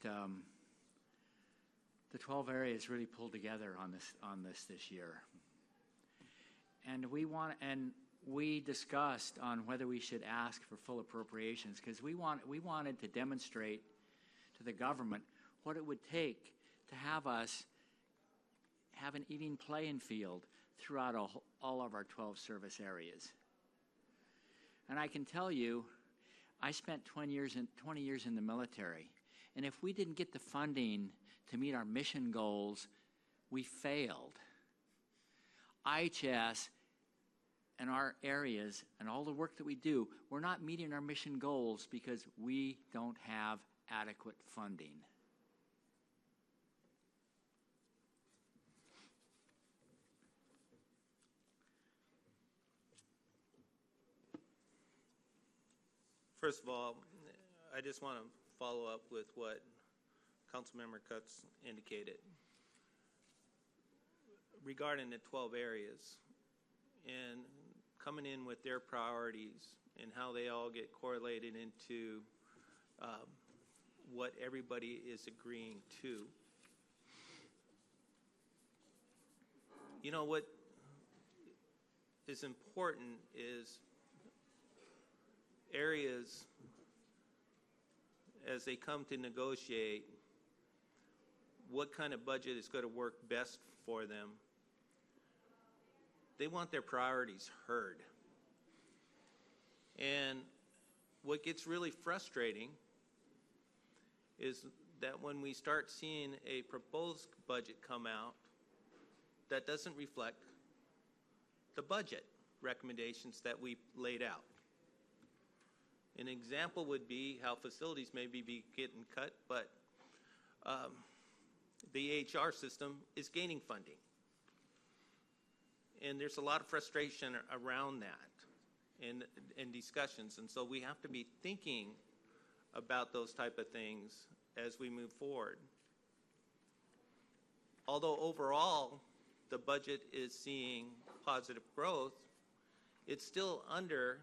[SPEAKER 8] the 12 areas really pulled together on this year, and we discussed on whether we should ask for full appropriations, because we wanted to demonstrate to the government what it would take to have us have an even playing field throughout all of our 12 service areas. And I can tell you, I spent 20 years in the military, and if we didn't get the funding to meet our mission goals, we failed. IHS and our areas and all the work that we do, we're not meeting our mission goals because we don't have adequate funding.
[SPEAKER 1] First of all, I just want to follow up with what Councilmember Cutts indicated regarding the 12 areas and coming in with their priorities and how they all get correlated into what everybody is agreeing to. You know, what is important is areas, as they come to negotiate what kind of budget is going to work best for them, they want their priorities heard. And what gets really frustrating is that when we start seeing a proposed budget come out that doesn't reflect the budget recommendations that we laid out. An example would be how facilities may be getting cut, but the HR system is gaining funding. And there's a lot of frustration around that in discussions. And so we have to be thinking about those type of things as we move forward. Although overall the budget is seeing positive growth, it's still under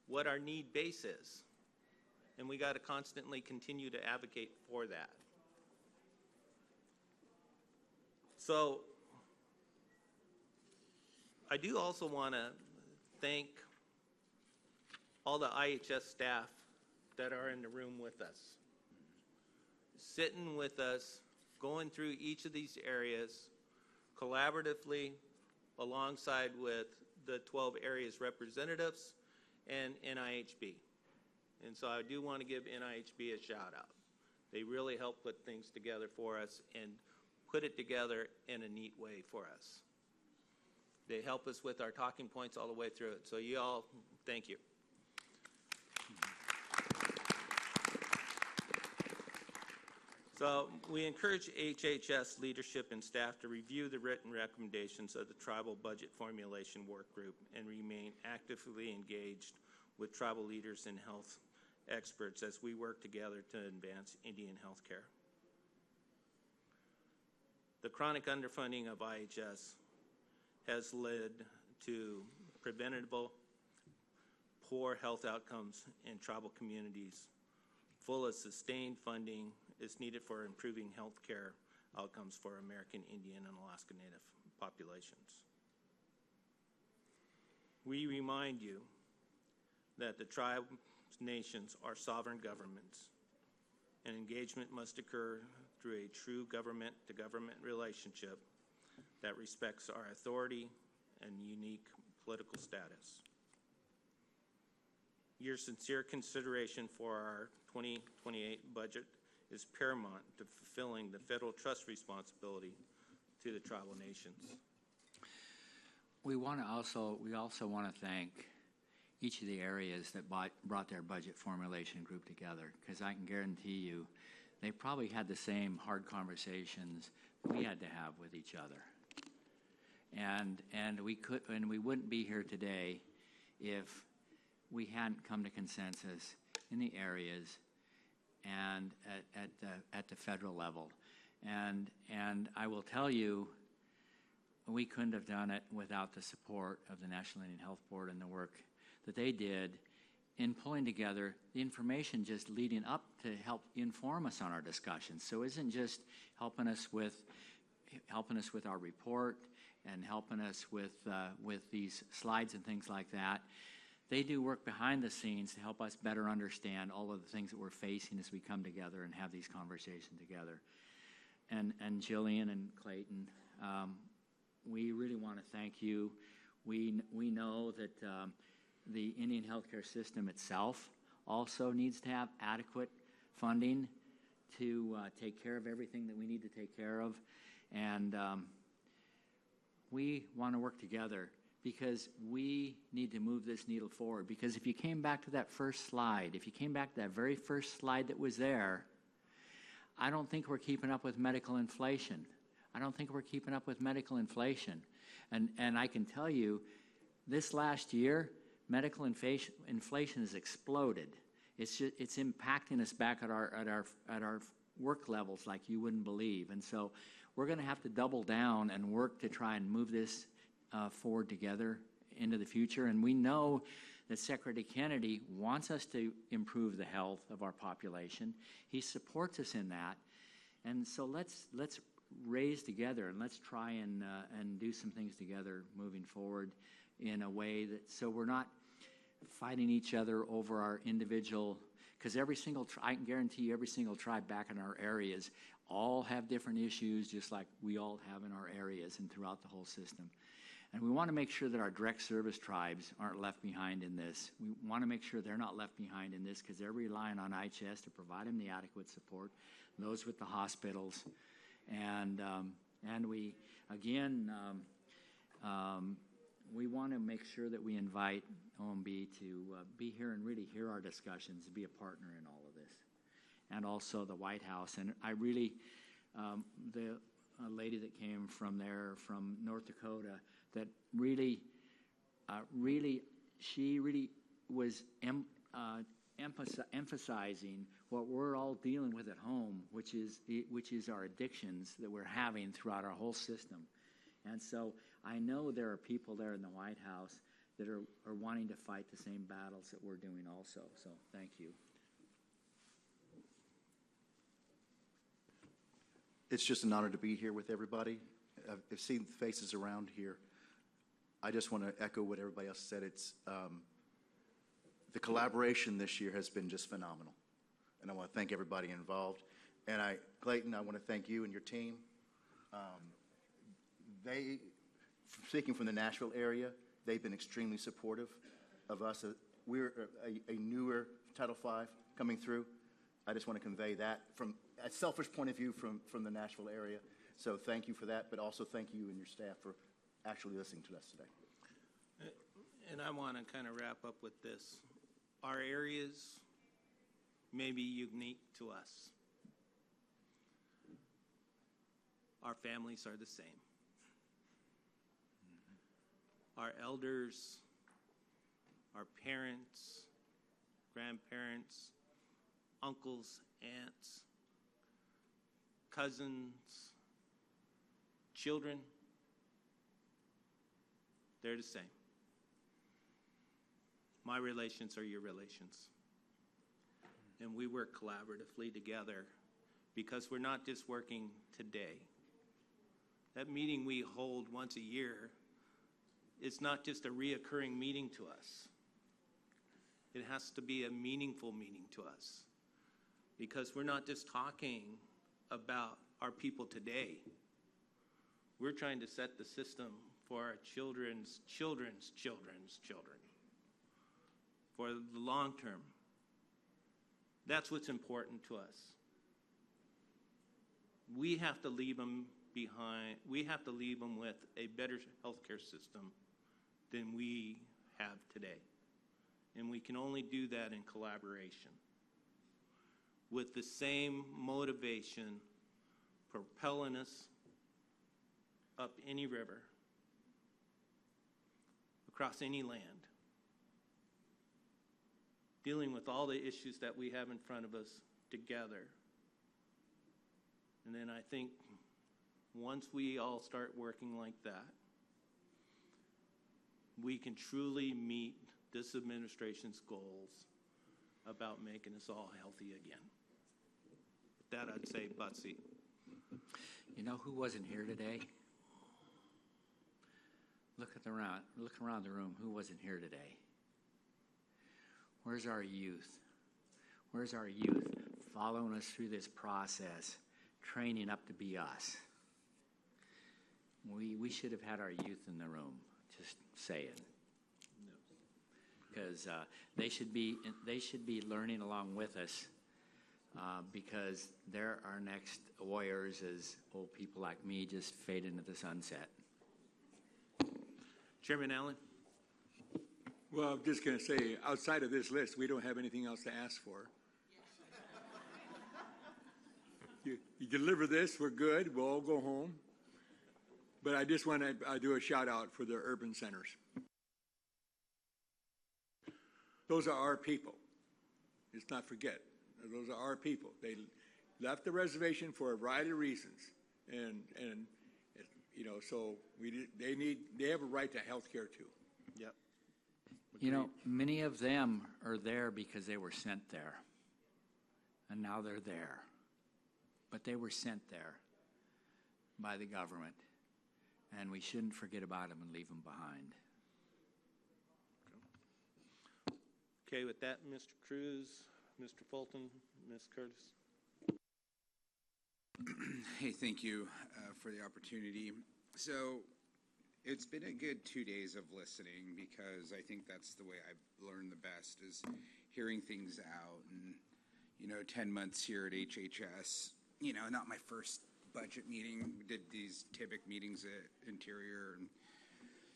[SPEAKER 1] what our need base is. And we got to constantly continue to advocate for that. So I do also want to thank all the IHS staff that are in the room with us, sitting with us, going through each of these areas, collaboratively alongside with the 12 areas representatives and NIHB. And so I do want to give NIHB a shout out. They really help put things together for us and put it together in a neat way for us. They help us with our talking points all the way through it. So you all, thank you. So we encourage HHS leadership and staff to review the written recommendations of the Tribal Budget Formulation Work Group and remain actively engaged with tribal leaders and health experts as we work together to advance Indian health care. The chronic underfunding of IHS has led to preventable poor health outcomes in tribal communities. Full of sustained funding is needed for improving health care outcomes for American Indian and Alaska Native populations. We remind you that the tribe nations are sovereign governments, and engagement must occur through a true government-to-government relationship that respects our authority and unique political status. Your sincere consideration for our 2028 budget is paramount to fulfilling the federal trust responsibility to the tribal nations.
[SPEAKER 8] We also want to thank each of the areas that brought their budget formulation group together, because I can guarantee you they probably had the same hard conversations we had to have with each other. And we wouldn't be here today if we hadn't come to consensus in the areas and at the federal level. And I will tell you, we couldn't have done it without the support of the National Indian Health Board and the work that they did in pulling together the information just leading up to help inform us on our discussions. So it isn't just helping us with our report and helping us with these slides and things like that. They do work behind the scenes to help us better understand all of the things that we're facing as we come together and have these conversations together. And Jillian and Clayton, we really want to thank you. We know that the Indian healthcare system itself also needs to have adequate funding to take care of everything that we need to take care of. And we want to work together because we need to move this needle forward. Because if you came back to that first slide, if you came back to that very first slide that was there, I don't think we're keeping up with medical inflation. I don't think we're keeping up with medical inflation. And I can tell you, this last year, medical inflation has exploded. It's impacting us back at our work levels like you wouldn't believe. And so we're going to have to double down and work to try and move this forward together into the future. And we know that Secretary Kennedy wants us to improve the health of our population. He supports us in that. And so let's raise together and let's try and do some things together moving forward in a way that so we're not fighting each other over our individual, because I can guarantee you every single tribe back in our areas all have different issues just like we all have in our areas and throughout the whole system. And we want to make sure that our direct service tribes aren't left behind in this. We want to make sure they're not left behind in this because they're relying on IHS to provide them the adequate support, those with the hospitals. And we, again, we want to make sure that we invite OMB to be here and really hear our discussions, be a partner in all of this. And also the White House. And I really, the lady that came from there, from North Dakota, that really, she really was emphasizing what we're all dealing with at home, which is our addictions that we're having throughout our whole system. And so I know there are people there in the White House that are wanting to fight the same battles that we're doing also. So thank you.
[SPEAKER 11] It's just an honor to be here with everybody. I've seen faces around here. I just want to echo what everybody else said. It's the collaboration this year has been just phenomenal. And I want to thank everybody involved. And Clayton, I want to thank you and your team. they, speaking from the Nashville area, they've been extremely supportive of us. We're a newer Title V coming through. I just want to convey that from a selfish point of view from the Nashville area. So thank you for that, but also thank you and your staff for actually listening to us today.
[SPEAKER 1] And I want to kind of wrap up with this. Our areas may be unique to us. Our families are the same. Our elders, our parents, grandparents, uncles, aunts, cousins, children, they're the same. My relations are your relations. And we work collaboratively together because we're not just working today. That meeting we hold once a year is not just a reoccurring meeting to us. It has to be a meaningful meeting to us because we're not just talking about our people today. We're trying to set the system for our children's children's children's children for the long term. That's what's important to us. We have to leave them behind. We have to leave them with a better healthcare system than we have today. And we can only do that in collaboration with the same motivation propelling us up any river, across any land, dealing with all the issues that we have in front of us together. And then I think once we all start working like that, we can truly meet this administration's goals about making us all healthy again. With that, I'd say Butsy.
[SPEAKER 8] You know who wasn't here today? Look around the room. Who wasn't here today? Where's our youth? Where's our youth following us through this process, training up to be us? We should have had our youth in the room. Just saying. Because they should be learning along with us because they're our next warriors as old people like me just fade into the sunset.
[SPEAKER 1] Chairman Allen?
[SPEAKER 5] Well, I'm just going to say, outside of this list, we don't have anything else to ask for. You deliver this, we're good, we'll all go home. But I just want to do a shout out for the urban centers. Those are our people. Let's not forget, those are our people. They left the reservation for a variety of reasons, and you know, so they have a right to health care too.
[SPEAKER 1] Yep.
[SPEAKER 8] You know, many of them are there because they were sent there, and now they're there. But they were sent there by the government, and we shouldn't forget about them and leave them behind.
[SPEAKER 1] Okay, with that, Mr. Cruz, Mr. Fulton, Ms. Curtis.
[SPEAKER 13] Hey, thank you for the opportunity. So it's been a good 2 days of listening because I think that's the way I've learned the best is hearing things out. And, you know, 10 months here at HHS, you know, not my first budget meeting. We did these TIBIC meetings at Interior. And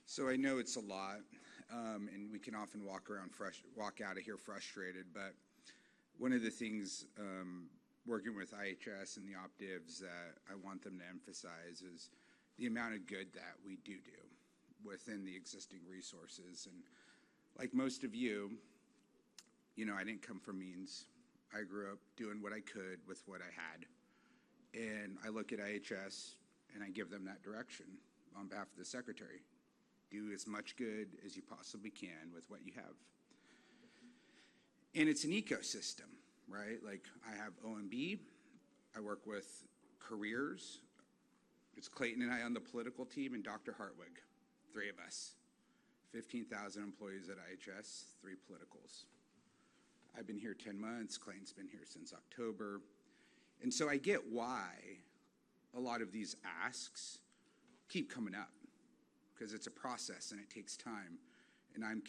[SPEAKER 13] so I know it's a lot, and we can often walk out of here frustrated. But one of the things working with IHS and the OpDivs that I want them to emphasize is the amount of good that we do within the existing resources. And like most of you know, I didn't come from means. I grew up doing what I could with what I had. And I look at IHS and I give them that direction on behalf of the Secretary. Do as much good as you possibly can with what you have. And it's an ecosystem, right? Like I have OMB, I work with careers. It's Clayton and I on the political team and Dr. Hartwig, 3 of us. 15,000 employees at IHS, 3 politicals. I've been here 10 months, Clayton's been here since October. And so I get why a lot of these asks keep coming up because it's a process and it takes time. And I'm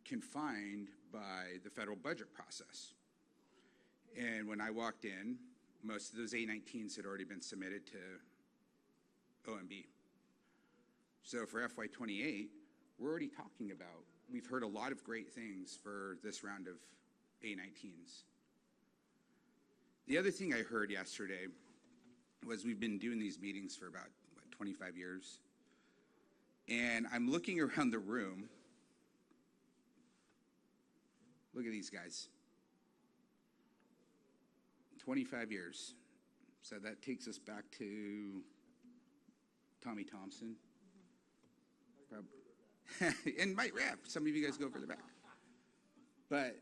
[SPEAKER 13] confined by the federal budget process. And when I walked in, most of those A19s had already been submitted to OMB. So for FY28, we're already talking about, we've heard a lot of great things for this round of A19s. The other thing I heard yesterday was we've been doing these meetings for about, 25 years. And I'm looking around the room. Look at these guys. 25 years. So that takes us back to Tommy Thompson. And Mike Rapp. Some of you guys go further back. But,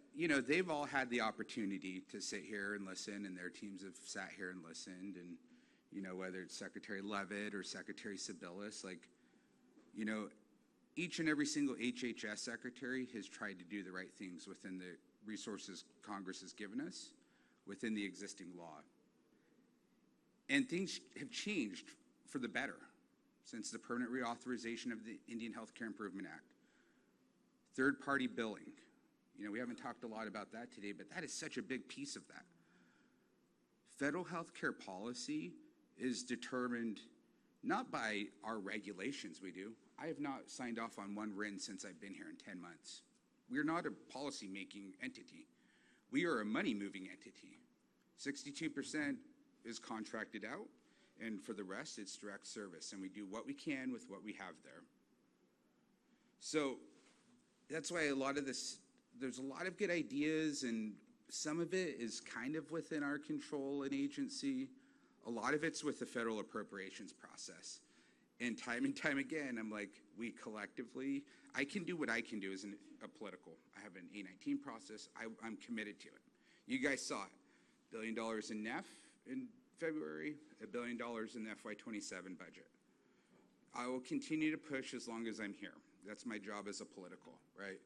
[SPEAKER 13] they've all had the opportunity to sit here and listen, and their teams have sat here and listened. And, whether it's Secretary Leavitt or Secretary Sebelius, each and every single HHS secretary has tried to do the right things within the resources Congress has given us, within the existing law. And things have changed for the better since the permanent reauthorization of the Indian Healthcare Improvement Act. Third-party billing. We haven't talked a lot about that today, but that is such a big piece of that. Federal healthcare policy is determined not by our regulations we do. I have not signed off on one RIN since I've been here in 10 months. We're not a policy-making entity. We are a money-moving entity. 62% is contracted out, and for the rest, it's direct service, and we do what we can with what we have there. So that's why a lot of this, there's a lot of good ideas, and some of it is kind of within our control and agency. A lot of it's with the federal appropriations process. And time again, I'm like, we collectively, I can do what I can do as a political. I have an A19 process. I'm committed to it. You guys saw it. $1 billion in NEF in February, $1 billion in the FY27 budget. I will continue to push as long as I'm here. That's my job as a political, right?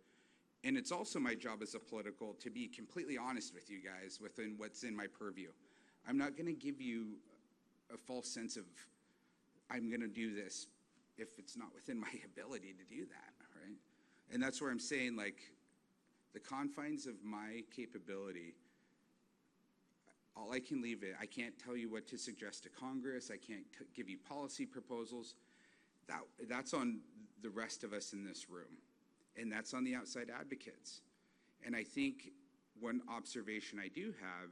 [SPEAKER 13] And it's also my job as a political to be completely honest with you guys within what's in my purview. I'm not going to give you a false sense of I'm going to do this if it's not within my ability to do that, right? And that's where I'm saying, the confines of my capability, all I can leave it. I can't tell you what to suggest to Congress. I can't give you policy proposals. That's on the rest of us in this room. And that's on the outside advocates. And I think one observation I do have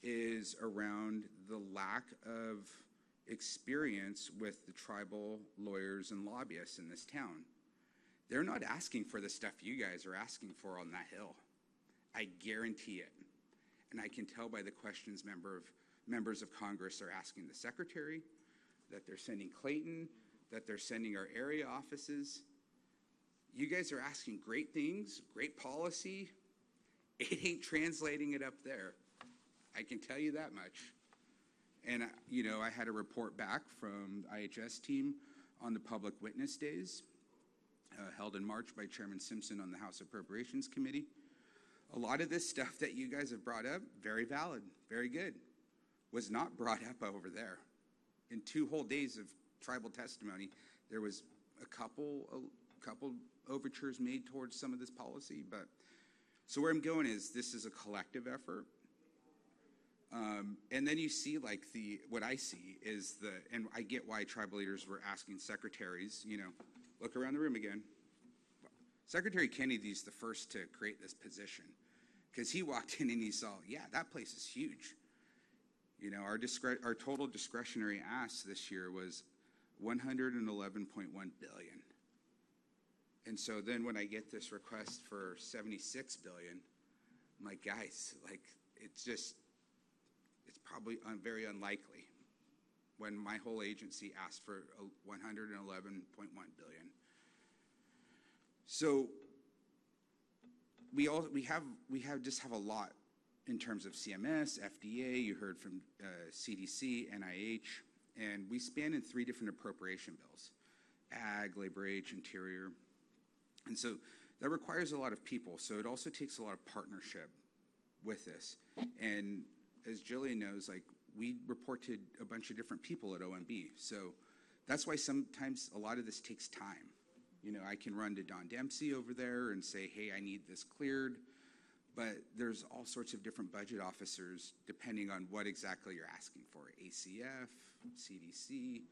[SPEAKER 13] is around the lack of experience with the tribal lawyers and lobbyists in this town. They're not asking for the stuff you guys are asking for on that hill. I guarantee it. And I can tell by the questions members of Congress are asking the secretary, that they're sending Clayton, that they're sending our area offices. You guys are asking great things, great policy. It ain't translating it up there. I can tell you that much. And, I had a report back from the IHS team on the public witness days held in March by Chairman Simpson on the House Appropriations Committee. A lot of this stuff that you guys have brought up, very valid, very good, was not brought up over there. In 2 whole days of tribal testimony, there was a couple overtures made towards some of this policy. But so where I'm going is this is a collective effort. And then you see what I see is and I get why tribal leaders were asking secretaries, look around the room again. Secretary Kennedy's the first to create this position because he walked in and he saw, that place is huge. Our total discretionary ask this year was $111.1 billion. And so then when I get this request for $76 billion, I'm like, guys, it's probably very unlikely when my whole agency asked for $111.1 billion. So we have a lot in terms of CMS, FDA. You heard from CDC, NIH, and we span in 3 different appropriation bills: Ag, Labor Age, Interior. And so that requires a lot of people. So it also takes a lot of partnership with this. And as Jillian knows, we report to a bunch of different people at OMB. So that's why sometimes a lot of this takes time. You know, I can run to Don Dempsey over there and say, hey, I need this cleared. But there's all sorts of different budget officers depending on what exactly you're asking for, ACF, CDC.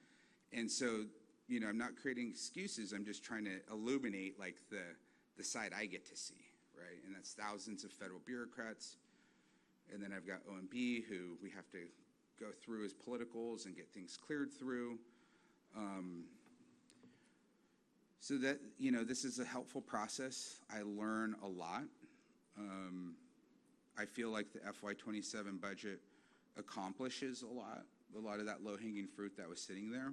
[SPEAKER 13] And so, you know, I'm not creating excuses. I'm just trying to illuminate like the side I get to see, right? And that's thousands of federal bureaucrats. And then I've got OMB, who we have to go through as politicals and get things cleared through. So that, you know, this is a helpful process. I learn a lot. I feel like the FY27 budget accomplishes a lot of that low-hanging fruit that was sitting there.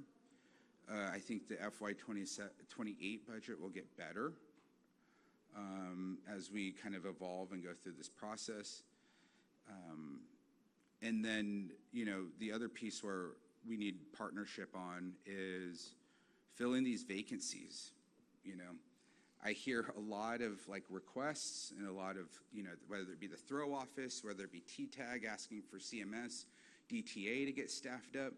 [SPEAKER 13] I think the FY28 budget will get better as we kind of evolve and go through this process. And then, you know, the other piece where we need partnership on is filling these vacancies. You know, I hear a lot of like requests and a lot of, you know, whether it be the throw office, whether it be T-TAG asking for CMS, DTA to get staffed up.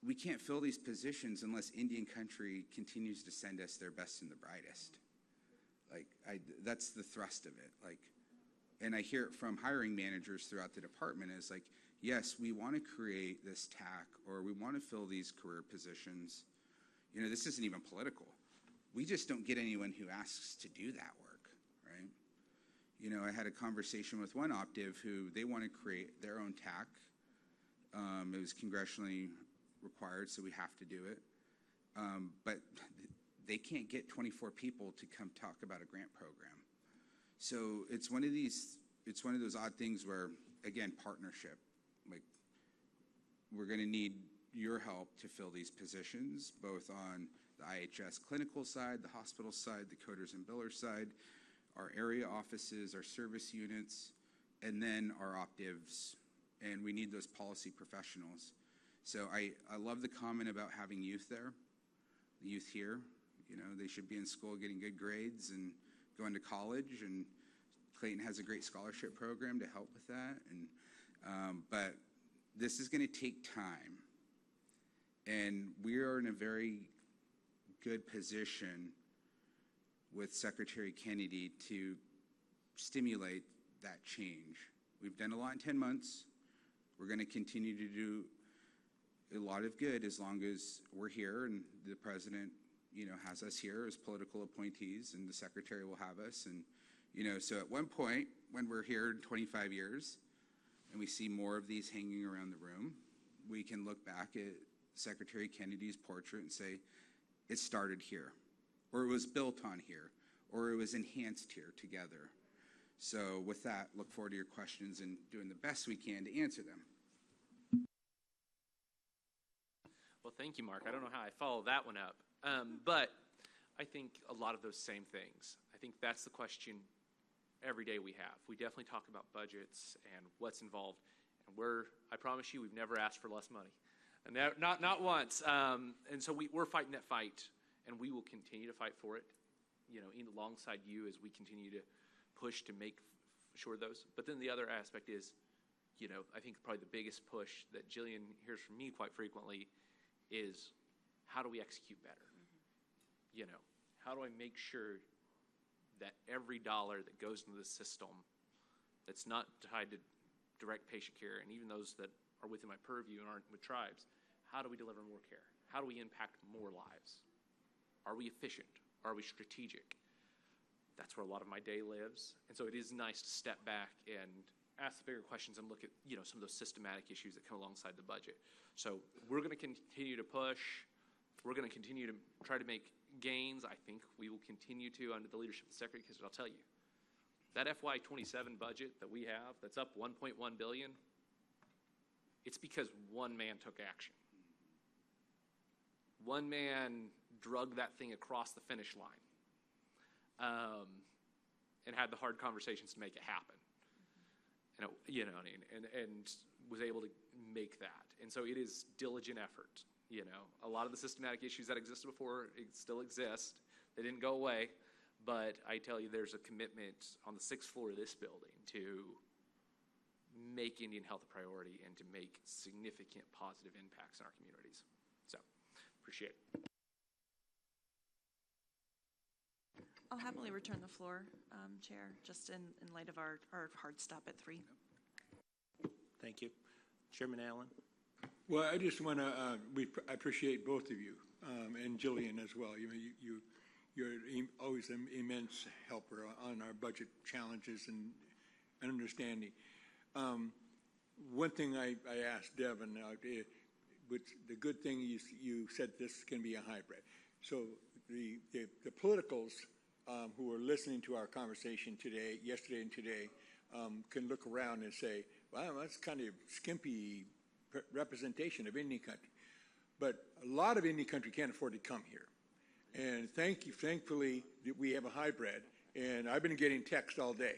[SPEAKER 13] We can't fill these positions unless Indian country continues to send us their best and the brightest. Like, that's the thrust of it. Like, and I hear it from hiring managers throughout the department is like, yes, we want to create this TAC or we want to fill these career positions. You know, this isn't even political. We just don't get anyone who asks to do that work, right? You know, I had a conversation with one Optiv who they want to create their own TAC. It was congressionally required, so we have to do it. But they can't get 24 people to come talk about a grant program. So it's one of those odd things where, again, partnership. Like, we're going to need your help to fill these positions, both on the IHS clinical side, the hospital side, the coders and billers side, our area offices, our service units, and then our Optivs. And we need those policy professionals. So I love the comment about having youth there, the youth here. You know, they should be in school getting good grades and going to college. And Clayton has a great scholarship program to help with that. And but this is going to take time. And we are in a very good position with Secretary Kennedy to stimulate that change. We've done a lot in 10 months. We're going to continue to do a lot of good as long as we're here and the president, you know, has us here as political appointees and the secretary will have us. And, you know, so at one point when we're here in 25 years and we see more of these hanging around the room, we can look back at Secretary Kennedy's portrait and say, it started here, or it was built on here, or it was enhanced here together. So with that, look forward to your questions and doing the best we can to answer them.
[SPEAKER 2] Well, thank you, Mark. I don't know how I follow that one up, but I think a lot of those same things. I think that's the question every day we have. We definitely talk about budgets and what's involved, and I promise you, we've never asked for less money, and not once. And so we're fighting that fight, and we will continue to fight for it, you know, alongside you as we continue to push to make sure those. But then the other aspect is, you know, I think probably the biggest push that Jillian hears from me quite frequently is, how do we execute better? You know, how do I make sure that every dollar that goes into the system that's not tied to direct patient care, and even those that are within my purview and aren't with tribes, how do we deliver more care? How do we impact more lives? Are we efficient? Are we strategic? That's where a lot of my day lives. And so it is nice to step back and ask the bigger questions and look at, you know, some of those systematic issues that come alongside the budget. So we're going to continue to push. We're going to continue to try to make gains. I think we will continue to under the leadership of the Secretary, because I'll tell you, that FY27 budget that we have that's up $1.1 billion, it's because one man took action. One man drug that thing across the finish line and had the hard conversations to make it happen. And you know what I mean? And was able to make that. And so it is diligent effort. You know, a lot of the systematic issues that existed before still exist. They didn't go away. But I tell you, there's a commitment on the 6th floor of this building to make Indian health a priority and to make significant positive impacts in our communities. So, appreciate it.
[SPEAKER 14] I'll happily return the floor, Chair, just in light of our hard stop at 3.
[SPEAKER 1] Thank you. Chairman Allen.
[SPEAKER 5] Well, I just want to, I appreciate both of you, and Jillian as well. You're always an immense helper on our budget challenges and understanding. One thing I asked Devin, which the good thing you said this can be a hybrid. So the politicals who are listening to our conversation today, yesterday and today, can look around and say, wow, that's kind of skimpy representation of Indian country. But a lot of Indian country can't afford to come here. And thankfully, we have a hybrid. And I've been getting texts all day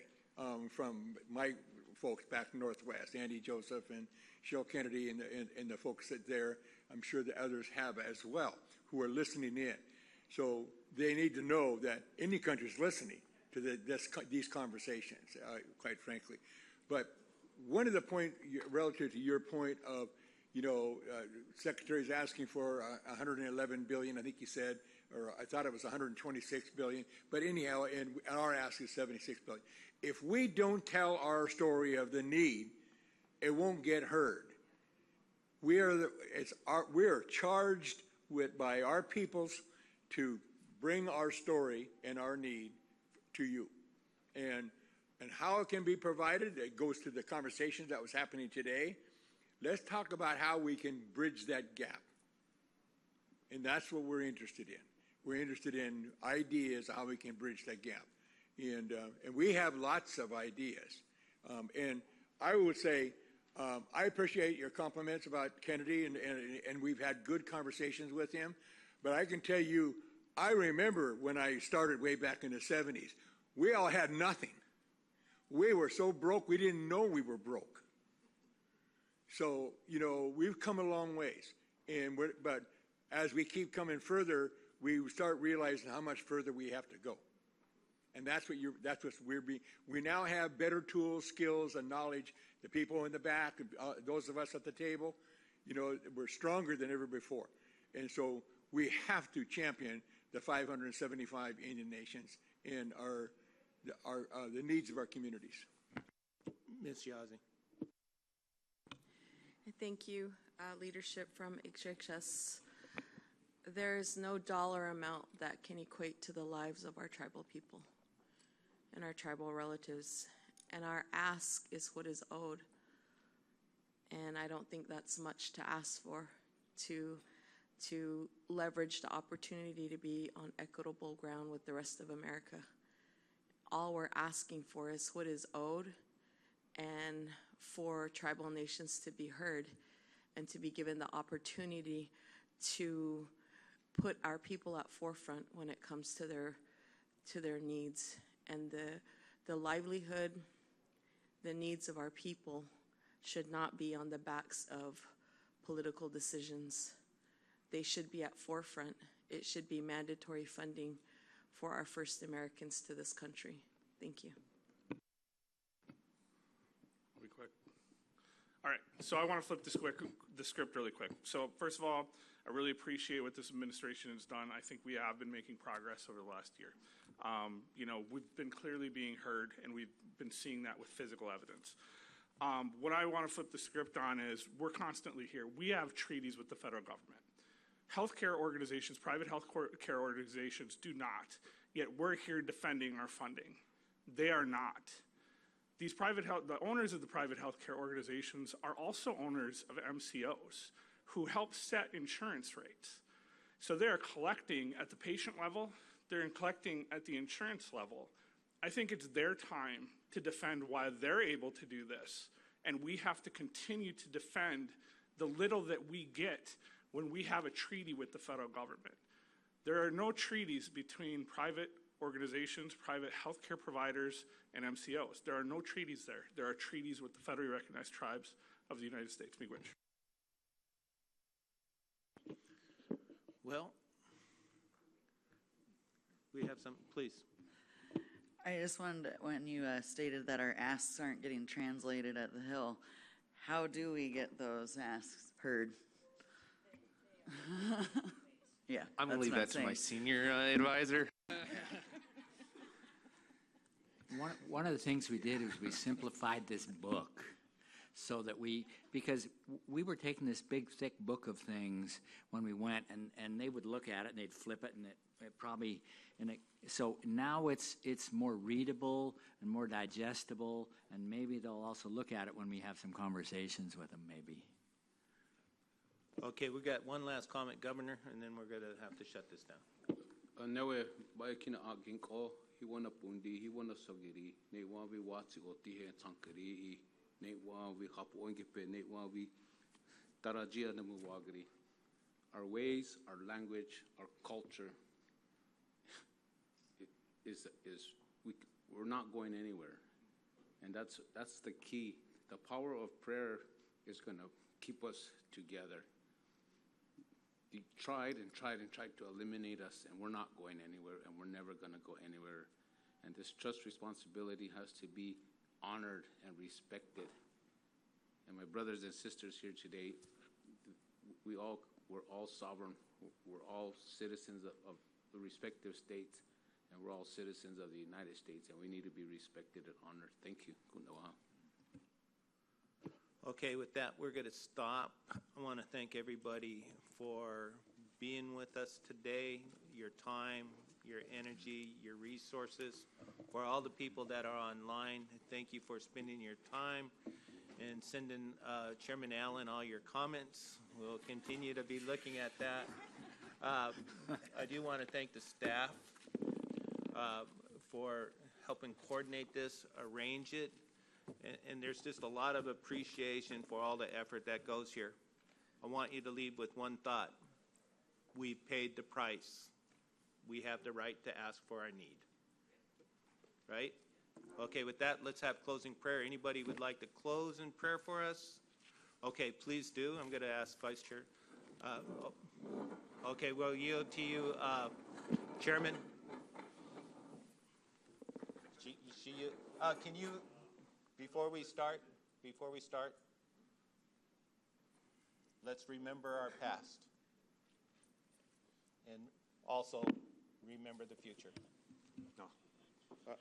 [SPEAKER 5] from my folks back Northwest, Andy Joseph and Cheryl Kennedy and the folks that there, I'm sure the others have as well, who are listening in. So they need to know that Indian country is listening to these conversations, quite frankly. But one of the points, relative to your point of, Secretary's asking for 111 billion, I think you said, or I thought it was 126 billion, but anyhow, and our ask is 76 billion. If we don't tell our story of the need, it won't get heard. We are charged by our peoples to bring our story and our need to you. And how it can be provided, it goes to the conversation that was happening today. Let's talk about how we can bridge that gap. And that's what we're interested in. We're interested in ideas how we can bridge that gap. And we have lots of ideas. And I would say, I appreciate your compliments about Kennedy, and we've had good conversations with him. But I can tell you, I remember when I started way back in the 70s, we all had nothing. We were so broke, we didn't know we were broke. So, we've come a long ways. But as we keep coming further, we start realizing how much further we have to go. And that's what we now have better tools, skills, and knowledge. The people in the back, those of us at the table, we're stronger than ever before. And so we have to champion the 575 Indian nations and the needs of our communities.
[SPEAKER 1] Ms. Yazzie.
[SPEAKER 12] Thank you, leadership from HHS. There is no dollar amount that can equate to the lives of our tribal people and our tribal relatives. And our ask is what is owed. And I don't think that's much to ask for, to leverage the opportunity to be on equitable ground with the rest of America. All we're asking for is what is owed, and for tribal nations to be heard and to be given the opportunity to put our people at forefront when it comes to their needs. And the livelihood, the needs of our people should not be on the backs of political decisions. They should be at forefront. It should be mandatory funding for our first Americans to this country. Thank you.
[SPEAKER 9] All right, so I want to flip the script really quick. So first of all, I really appreciate what this administration has done. I think we have been making progress over the last year. We've been clearly being heard, and we've been seeing that with physical evidence. What I want to flip the script on is we're constantly here. We have treaties with the federal government. Healthcare organizations, private health care organizations do not, yet we're here defending our funding. They are not. The owners of the private healthcare organizations are also owners of MCOs who help set insurance rates. So they're collecting at the patient level, they're collecting at the insurance level. I think it's their time to defend why they're able to do this, and we have to continue to defend the little that we get when we have a treaty with the federal government. There are no treaties between private organizations, private healthcare providers, and MCOs. There are no treaties there. There are treaties with the federally recognized tribes of the United States. Miigwech.
[SPEAKER 1] Well, we have some, please.
[SPEAKER 15] I just wondered, when you stated that our asks aren't getting translated at the Hill, how do we get those asks heard? Yeah,
[SPEAKER 2] I'm going to leave
[SPEAKER 15] what I'm
[SPEAKER 2] that to my
[SPEAKER 15] saying.
[SPEAKER 2] senior advisor.
[SPEAKER 8] One of the things we did is we simplified this book so that because we were taking this big, thick book of things when we went, and they would look at it and they'd flip it, and it probably, so now it's more readable and more digestible, and maybe they'll also look at it when we have some conversations with them, maybe.
[SPEAKER 1] Okay, we got one last comment, Governor, and then we're going to have to shut this down.
[SPEAKER 10] Newe baikina aginko hiwana pundi hiwana sogiri ne wa we watsi oti he tankari ne wa we hapu ongepe ne wa we tarajia na muwagiri. Our ways, our language, our culture we're not going anywhere, and that's the key. The power of prayer is going to keep us together. You tried to eliminate us, and we're not going anywhere, and we're never going to go anywhere. And this trust responsibility has to be honored and respected. And my brothers and sisters here today, we're all sovereign. We're all citizens of the respective states, and we're all citizens of the United States, and we need to be respected and honored. Thank you.
[SPEAKER 1] Okay, with that, we're going to stop. I want to thank everybody for being with us today, your time, your energy, your resources. For all the people that are online, thank you for spending your time and sending Chairman Allen all your comments. We'll continue to be looking at that. I do want to thank the staff for helping coordinate this, arrange it. And there's just a lot of appreciation for all the effort that goes here. I want you to leave with one thought. We paid the price. We have the right to ask for our need. Right? Okay, with that, let's have closing prayer. Anybody would like to close in prayer for us? Okay, please do. I'm going to ask Vice Chair. Okay, we'll yield to you, Chairman. Can you... Before we start, let's remember our past and also remember the future.
[SPEAKER 16] No. I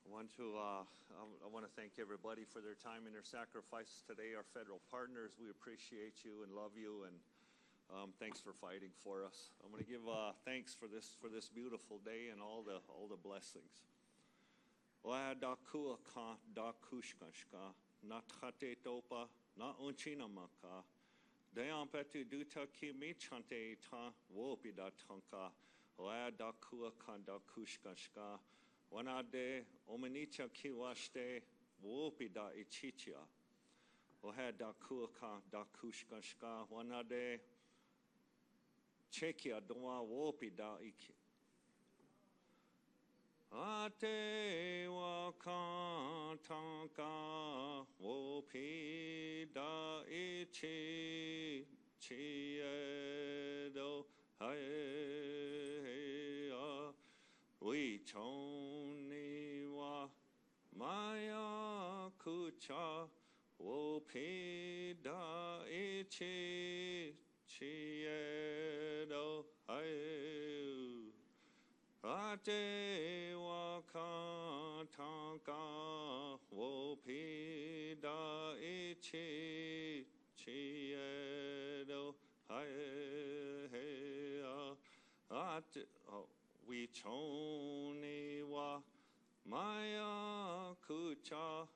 [SPEAKER 16] want to thank everybody for their time and their sacrifices today. Our federal partners, we appreciate you and love you, and thanks for fighting for us. I'm going to give thanks for this beautiful day and all the blessings. La da kua ka da kushkashka na tate topa na unchina maka dayan petu duta ki mi chante ta wopi da tanka la da kua ka da kushkashka wana de omanicha ki washte wopi da ichichia la da kua ka da kushkashka wana de chekia doa wopi da iki Ate wa kantanka wo pi da ichi chiedo hae we choni wa maya kucha wo pi da ichi chiedo hae Ate wa kantanka wo pi da ichi chiedo hae ate we choni wa maya kucha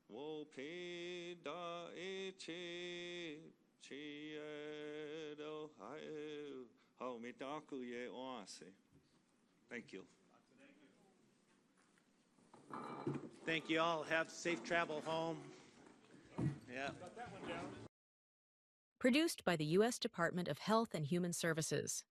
[SPEAKER 16] wo pi da ichi chiedo hae ho mitaku ye oase. Thank you.
[SPEAKER 1] Thank you all. Have safe travel home. Yeah.
[SPEAKER 17] Produced by the U.S. Department of Health and Human Services.